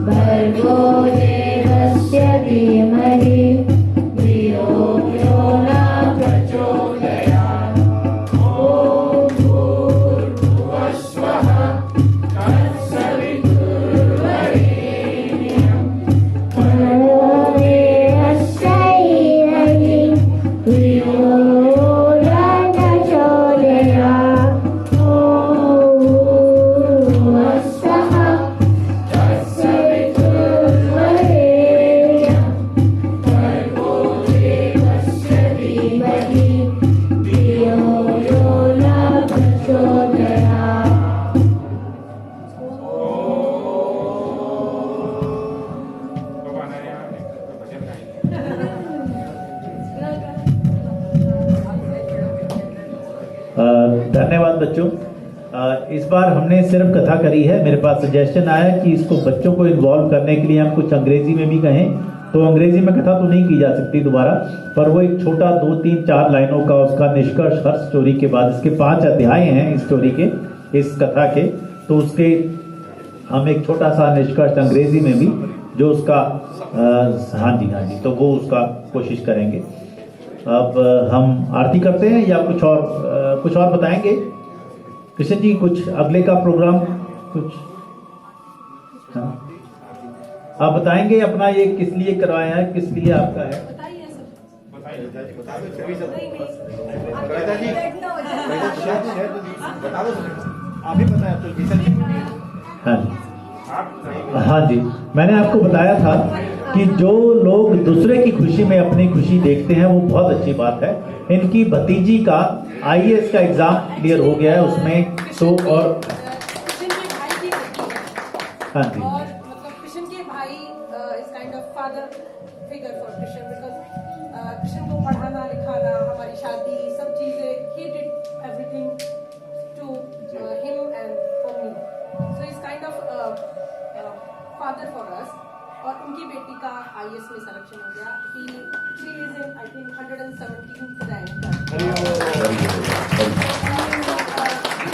भर्गो देवस्य धीमहि धियो यो न प्रचोदयात् ॐ भूर्भुवस्सुवः तत्सवितुर्वरेण्यं भर्गो देवस्य धीमहि धियो न प्रचोदयात् ॐ भूर्भुवस्सुवः तत्सवितुर्वरेण्यं भर्गो देवस्य धीमहि धियो यो न प्रचोदयात् भगवान आए यहाँ तो भजन गाएंगे। धन्यवाद बच्चों। इस बार हमने सिर्फ कथा करी है। मेरे पास सजेशन आया कि इसको बच्चों को इन्वॉल्व करने के लिए हम कुछ अंग्रेजी में भी कहें, तो अंग्रेजी में कथा तो नहीं की जा सकती दोबारा, पर वो एक छोटा 2, 3, 4 लाइनों का उसका निष्कर्ष हर स्टोरी के बाद, इसके 5 अध्याय हैं इस स्टोरी के, इस कथा के, तो उसके हम एक छोटा सा निष्कर्ष अंग्रेजी में भी जो उसका हाँ जी, तो वो उसका कोशिश करेंगे। अब हम आरती करते हैं या कुछ और बताएंगे? कृष्ण जी कुछ अगले का प्रोग्राम कुछ हाँ? आप बताएंगे अपना ये किस लिए करवाया है, किस लिए आपका है? बताइए सब। बताइए बता दो, आप ही बताया तो किशन जी। हाँ जी, आप हाँ जी, मैंने आपको बताया था कि जो लोग दूसरे की खुशी में अपनी खुशी देखते हैं वो बहुत अच्छी बात है। इनकी भतीजी का IAS का एग्जाम क्लियर हो गया है उसमें, तो और कृष्ण के भाई की बेटी है। हाँ जी, और मतलब कृष्ण के भाई is kind of father figure for Krishna, because Krishna को पढ़ाना लिखाना, हमारी शादी, सब चीजें ही did everything to him and for me, so is kind of father for us. और उनकी बेटी का IAS में सिलेक्शन हो गया। She is in I think 117th rank.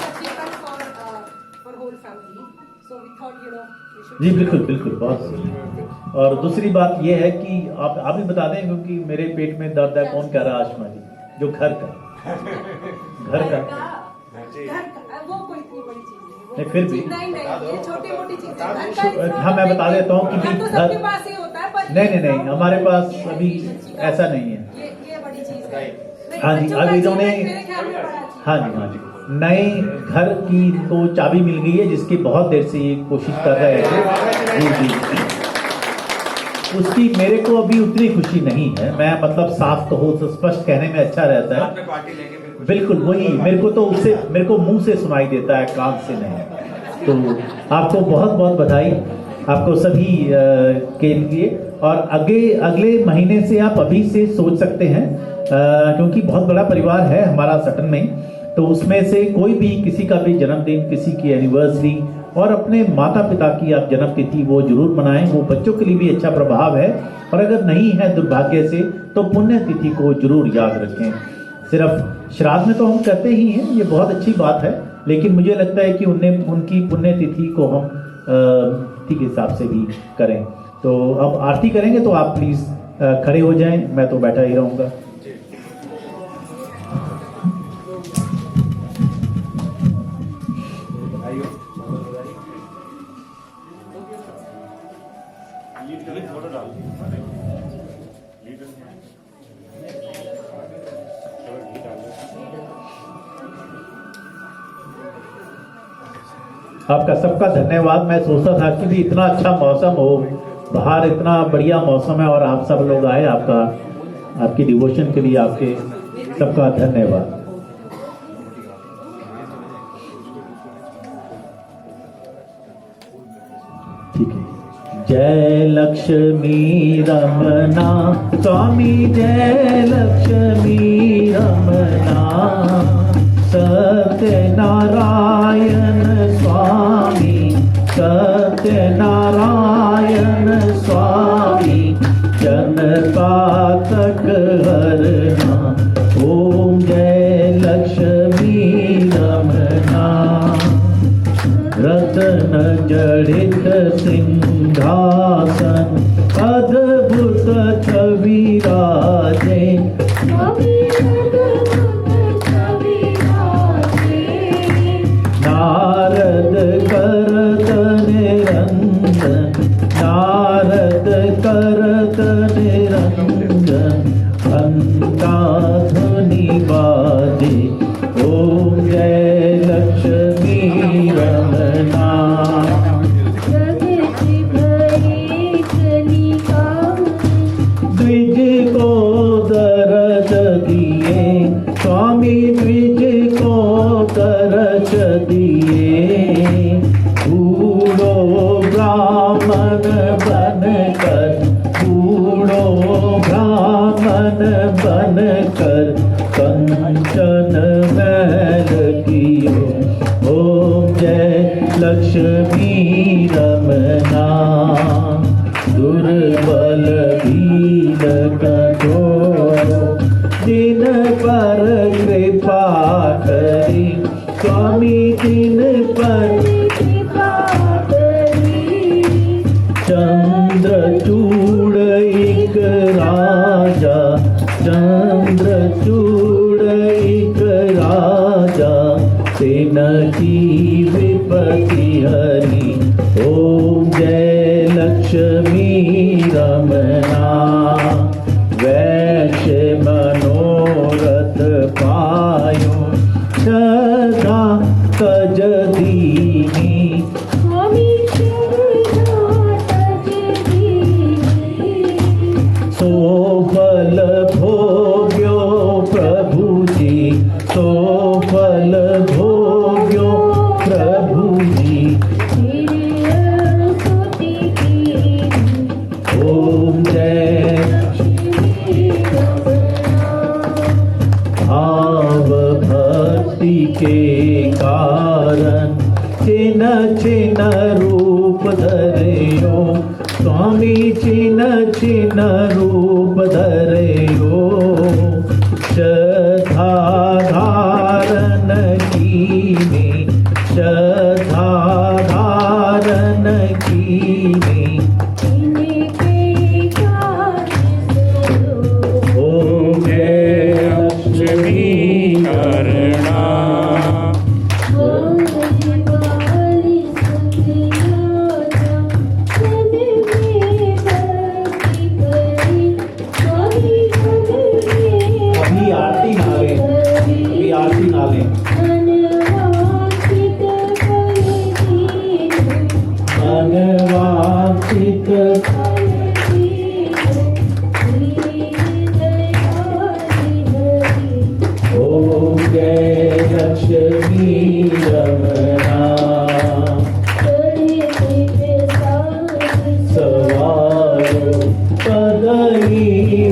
Achievement for whole family. So we thought we should. जी बिल्कुल बहुत सही। और दूसरी बात ये है कि आप भी बता दें, क्योंकि मेरे पेट में दर्द है। कौन कह रहा है? आशमा जी, जो घर का वो कोई इतनी बड़ी चीज नहीं। नहीं, फिर भी नहीं, ये छोटी मोटी चीजें। हाँ, मैं बता देता हूँ कि घर तो सबके पास ही होता है, पर नहीं, हमारे पास अभी ऐसा नहीं है। ये बड़ी चीज है। हाँ जी, अब इन्होंने मेरे ख्याल में बड़ा चीज। हाँ जी, नए घर की तो चाबी मिल गई है, जिसकी बहुत देर से ये कोशिश कर रहे थे। जी, उसकी मेरे को अभी उतनी खुशी नहीं है। मैं मतलब साफ कहो तो स्पष्ट कहने में अच्छा रहता है। बिल्कुल वही, मेरे को मुंह से सुनाई देता है, कान से नहीं। तो आपको बहुत बहुत बधाई, आपको सभी के लिए। और अगले महीने से आप अभी से सोच सकते हैं, क्योंकि बहुत बड़ा परिवार है हमारा सटन में, तो उसमें से कोई भी किसी का भी जन्मदिन, किसी की एनिवर्सरी और अपने माता पिता की आप जन्म तिथि वो जरूर मनाएं। वो बच्चों के लिए भी अच्छा प्रभाव है, और अगर नहीं है दुर्भाग्य से तो पुण्य तिथि को जरूर याद रखें। सिर्फ श्राद्ध में तो हम करते ही हैं, ये बहुत अच्छी बात है, लेकिन मुझे लगता है कि उनकी पुण्य तिथि को हम ठीक हिसाब से भी करें। तो अब आरती करेंगे, तो आप प्लीज खड़े हो जाएं, मैं तो बैठा ही रहूंगा। आपका सबका धन्यवाद। मैं सोचता था कि भी इतना अच्छा मौसम हो, बाहर इतना बढ़िया मौसम है और आप सब लोग आए, आपकी डिवोशन के लिए आपके सबका धन्यवाद। ठीक है। जय लक्ष्मी रमना स्वामी, जय लक्ष्मी रमना सत्यनारायण स्वामी, सत्यनारायण स्वामी जनपातक हरना। ओम जय लक्ष्मी रमना। रत्न जड़ित सिंहासन अद्भुत छवि राजे, नारद करत निरंजन, नारद करत निरंजन घंटा ध्वनि बाजे। ओम जय लक्ष्मी रमना। द्विज को दरस दिए स्वामी, द्विज को दरस दिए। बूढ़ो ब्राह्मण बनकर, बूढ़ो ब्राह्मण बनकर कंचन मैल कियो। ओम जय लक्ष्मी रमना। दुर्बल भील कठोर दिन पर कृपा करी स्वामी, दिन पर कृपा करी। चंद्रचूड़ एक राजा, चंद्रचूड़ एक राजा तिनकी विपत्ति हरी। ओम जय लक्ष्मी रमना। वैश्य मनोरथ पायो सदा तज दीनी, सो फल भोग्यो प्रभु जी, सो फल भोग्यो प्रभु जी। ओम जय भाव भक्ति के कारण चिन चिन रूप धरयो स्वामी, चिन चिन रूप धरयो। श्रद्धा धारण कीने, श्रद्धा धारण कीने। ओम जय लक्ष्मी करुणा। स्वामी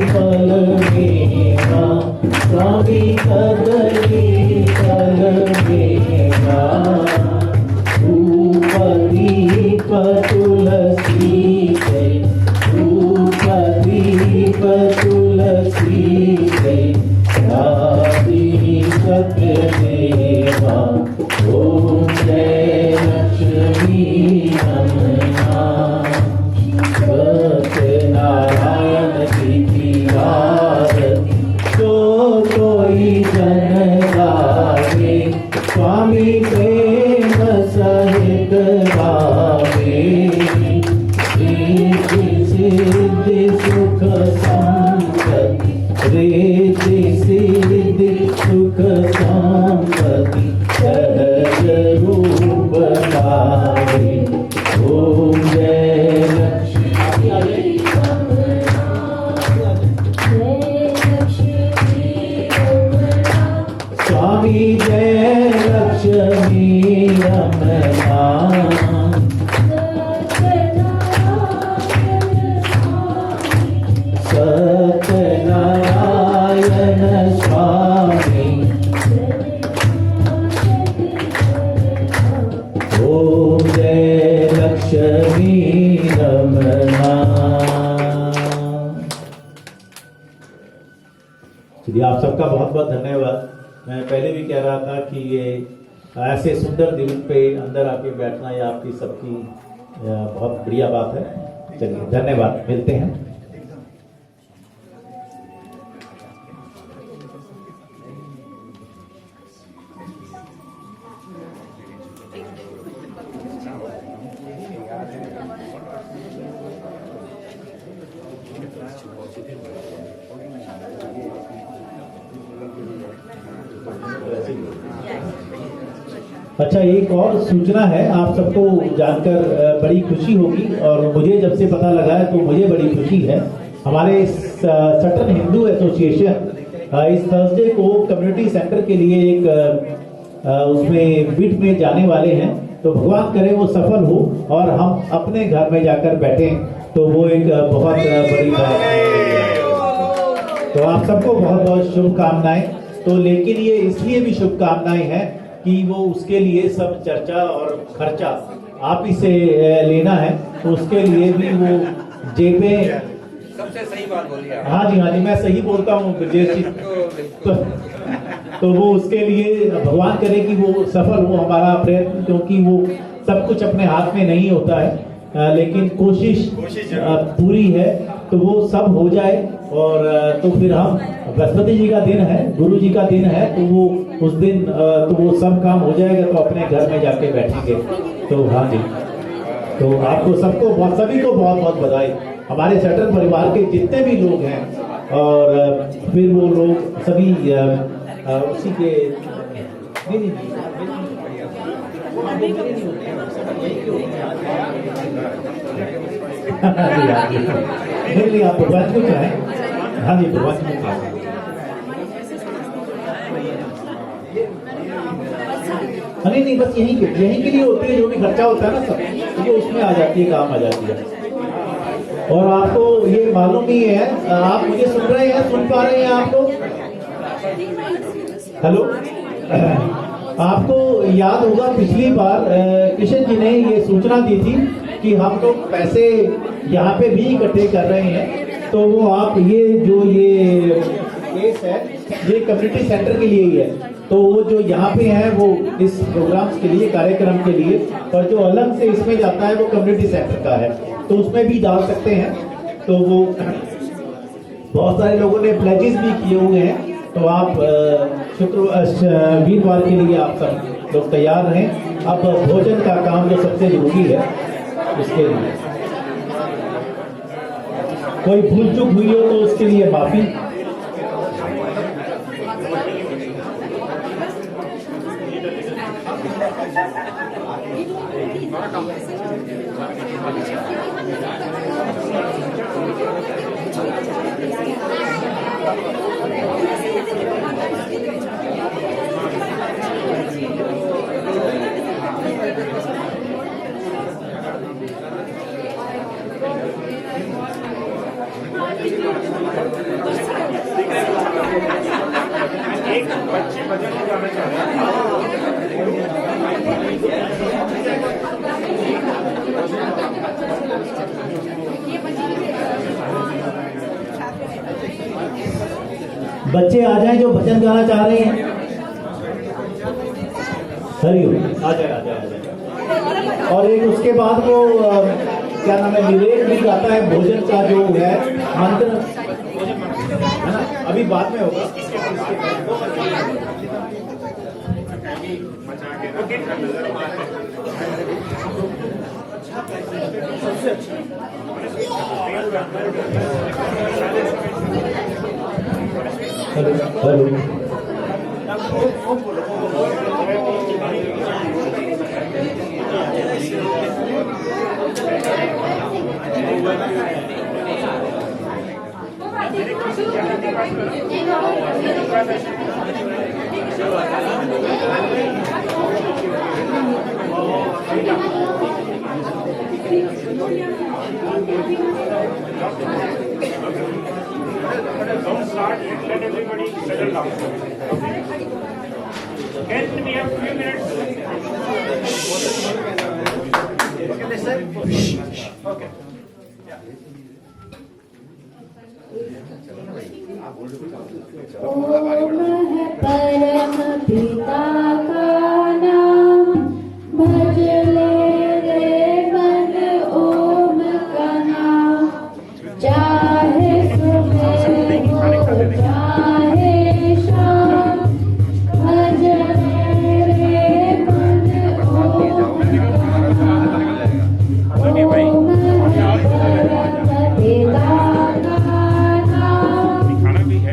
फल मेवा स्वामी कदली फल मेवा धूप दीप तुलसी से धूप दीप तुलसी से राधि सत्यदेवा ओम जय लक्ष्मी नमः सत्यनारायण जी की आरती जो कोई जन गावे स्वामी प्रेम सहित गावे रिद्धि सिद्धि सुख संपत्ति रिद्धि सिद्धि सुख संपत्ति सहज रूप लावे ओम जय स्वामी जय लक्ष्मी रमणा सत्यनारायण स्वामी ओम जय लक्ष्मी रमणा। चलिए आप सबका बहुत बहुत धन्यवाद। मैं पहले भी कह रहा था कि ये ऐसे सुंदर दिन पे अंदर आके बैठना ये आपकी सबकी बहुत बढ़िया बात है। चलिए धन्यवाद, मिलते हैं। अच्छा, एक और सूचना है, आप सबको जानकर बड़ी खुशी होगी और मुझे जब से पता लगा है तो मुझे बड़ी खुशी है। हमारे सटन हिंदू एसोसिएशन इस थर्सडे को कम्युनिटी सेंटर के लिए एक उसमें बिड में जाने वाले हैं, तो भगवान करे वो सफल हो और हम अपने घर में जाकर बैठे, तो वो एक बहुत बड़ी बात है। तो आप सबको बहुत बहुत शुभकामनाएं। तो लेकिन ये इसलिए भी शुभकामनाएं हैं कि वो उसके लिए सब चर्चा और खर्चा आप ही से लेना है, तो उसके लिए भी वो जेबें सबसे सही बात बोली आप। हाँ जी मैं सही बोलता हूँ ब्रजेश जी। तो वो उसके लिए भगवान करे कि वो सफल हो हमारा प्रयत्न, क्योंकि वो सब कुछ अपने हाथ में नहीं होता है, लेकिन कोशिश पूरी है, तो वो सब हो जाए। और तो फिर हम बृहस्पति जी का दिन है, गुरु जी का दिन है, तो वो उस दिन तो वो सब काम हो जाएगा, तो अपने घर में जाके बैठेंगे। तो हाँ जी, तो आपको सबको सभी को बहुत बहुत बधाई। हमारे सटन परिवार के जितने भी लोग हैं और फिर वो लोग सभी उसी के नहीं आप भगवान को चाहें। हाँ जी भगवान को चाहें। नहीं बस यही के लिए होती है, जो भी खर्चा होता है ना सब, तो ये उसमें आ जाती है, काम आ जाती है। और आपको ये मालूम ही है, आप मुझे सुन रहे हैं, सुन पा रहे हैं आप लोग? हेलो, आपको याद होगा पिछली बार किशन जी ने ये सूचना दी थी कि हम लोग पैसे यहाँ पे भी इकट्ठे कर रहे हैं, तो वो आप ये केस है ये कम्युनिटी सेंटर के लिए ही है, तो वो जो यहाँ पे है वो इस प्रोग्राम के लिए, कार्यक्रम के लिए, और जो अलग से इसमें जाता है वो कम्युनिटी सेंटर का है, तो उसमें भी डाल सकते हैं। तो वो बहुत सारे लोगों ने प्लेजेस भी किए हुए हैं, तो आप वीरवार के लिए आप सब लोग तैयार रहें। अब भोजन का काम जो सबसे जरूरी है, उसके लिए कोई भूल चूक हुई हो तो उसके लिए माफी। बच्चे भजन में जाना चाह रहे हैं। बच्चे आ जाएं जो भजन गाना चाह रहे हैं। हरिओम, आ जाए। और एक उसके बाद वो क्या नाम है, विवेक भी गाता है भोजन का जो है मंत्र, है ना, अभी बाद में होगा। Hello Don't start, let everybody settle down. Can we have a few minutes? Okay, this side? Okay. ओम है परम पिता का नाम, भज ले रे मन ओम का नाम, चाहे सुबह हो चाहे शाम, भज ले रे मन ओम का नाम। ओम है परम पिता खाना भी है।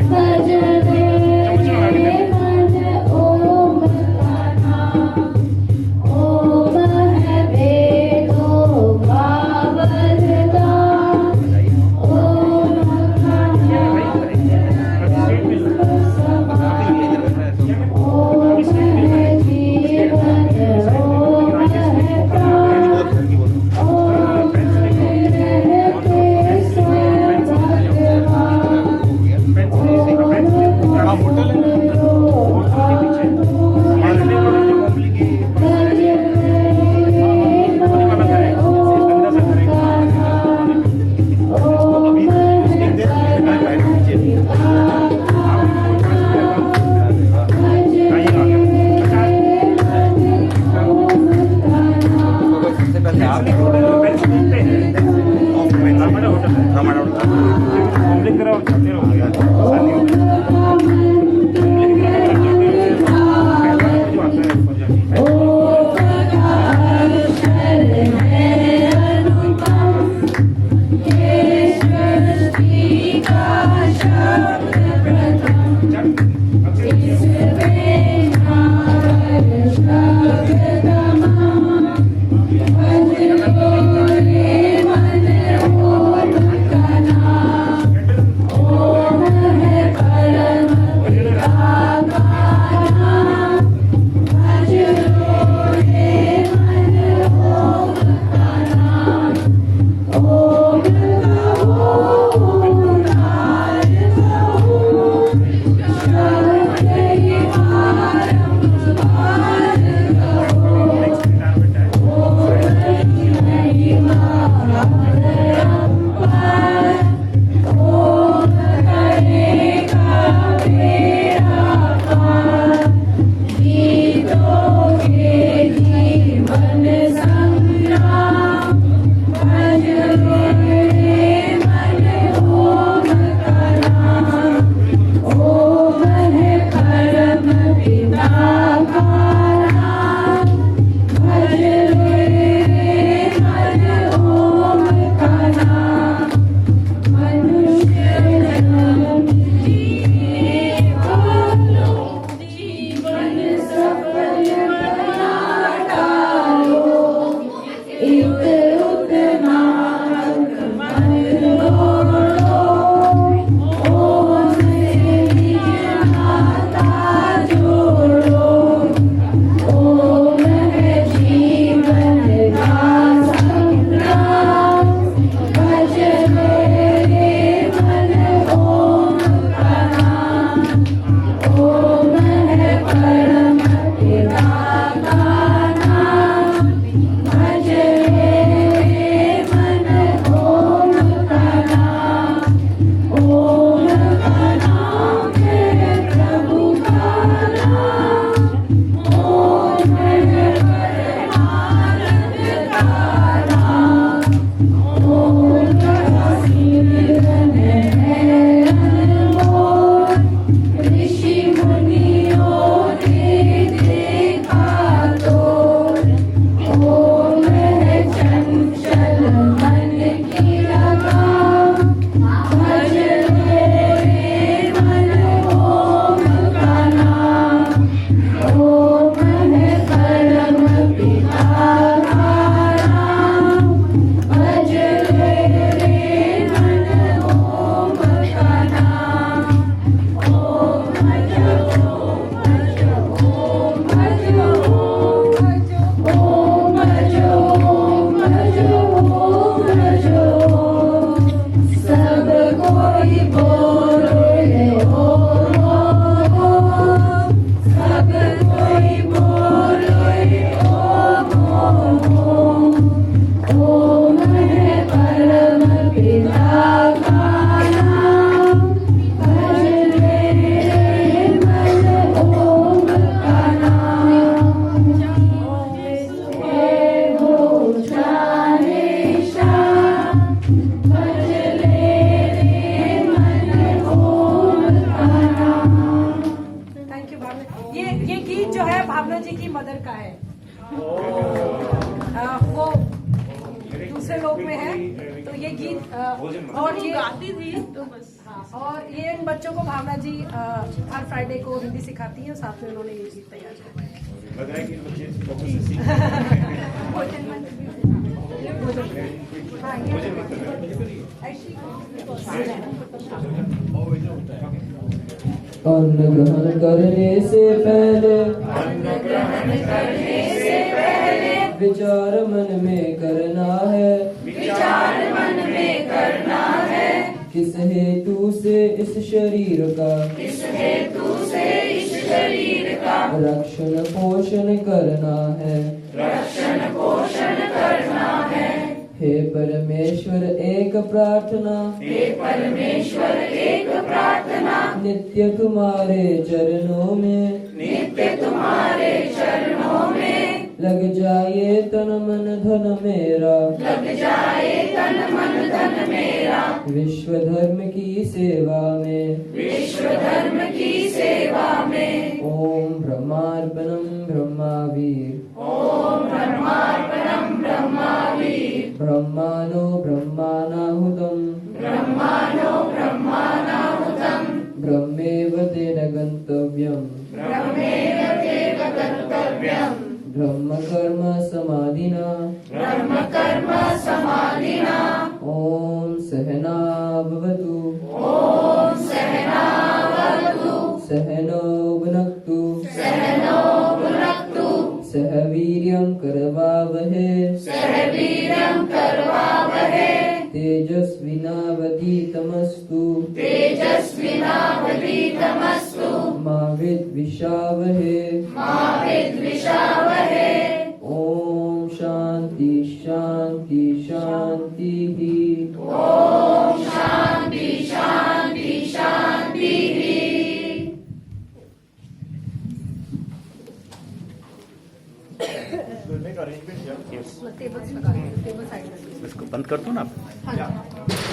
Oh गीत भोजन और ये गाती थी तो बस हाँ, और ये इन बच्चों को भावना जी हर फ्राइडे को हिंदी सिखाती हैं, साथ में उन्होंने ये गीत तैयार किया है। लग रहा है कि बच्चे फोकस से सीख रहे हैं। हाँ, भोजन मंत्र अन्न ग्रहण करने से पहले विचार मन में करना है, किस हेतु से इस शरीर का रक्षण पोषण करना है। हे परमेश्वर एक प्रार्थना, नित्य तुम्हारे चरणों में लग जाए तन मन धन मेरा, विश्व धर्म की सेवा में। ओम ब्रह्मार्पणम ब्रह्मावीर, ब्रह्मानो ब्रह्मानाहुतम, ब्रह्मेव तेन गन्तव्यम्, ब्रह्म कर्म समाधिना ओम सहना भवतु, सहनो भुनक्तु, सह वीर्यं करवावहे, तेजस्विनावधीतमस्तु, मा विद्विषावहे। ओम शांति शांति शांति। Make arrangement, yeah. टेबल्स लगा टेबल साइड में। इसको बंद कर दो ना आप। हाँ जी।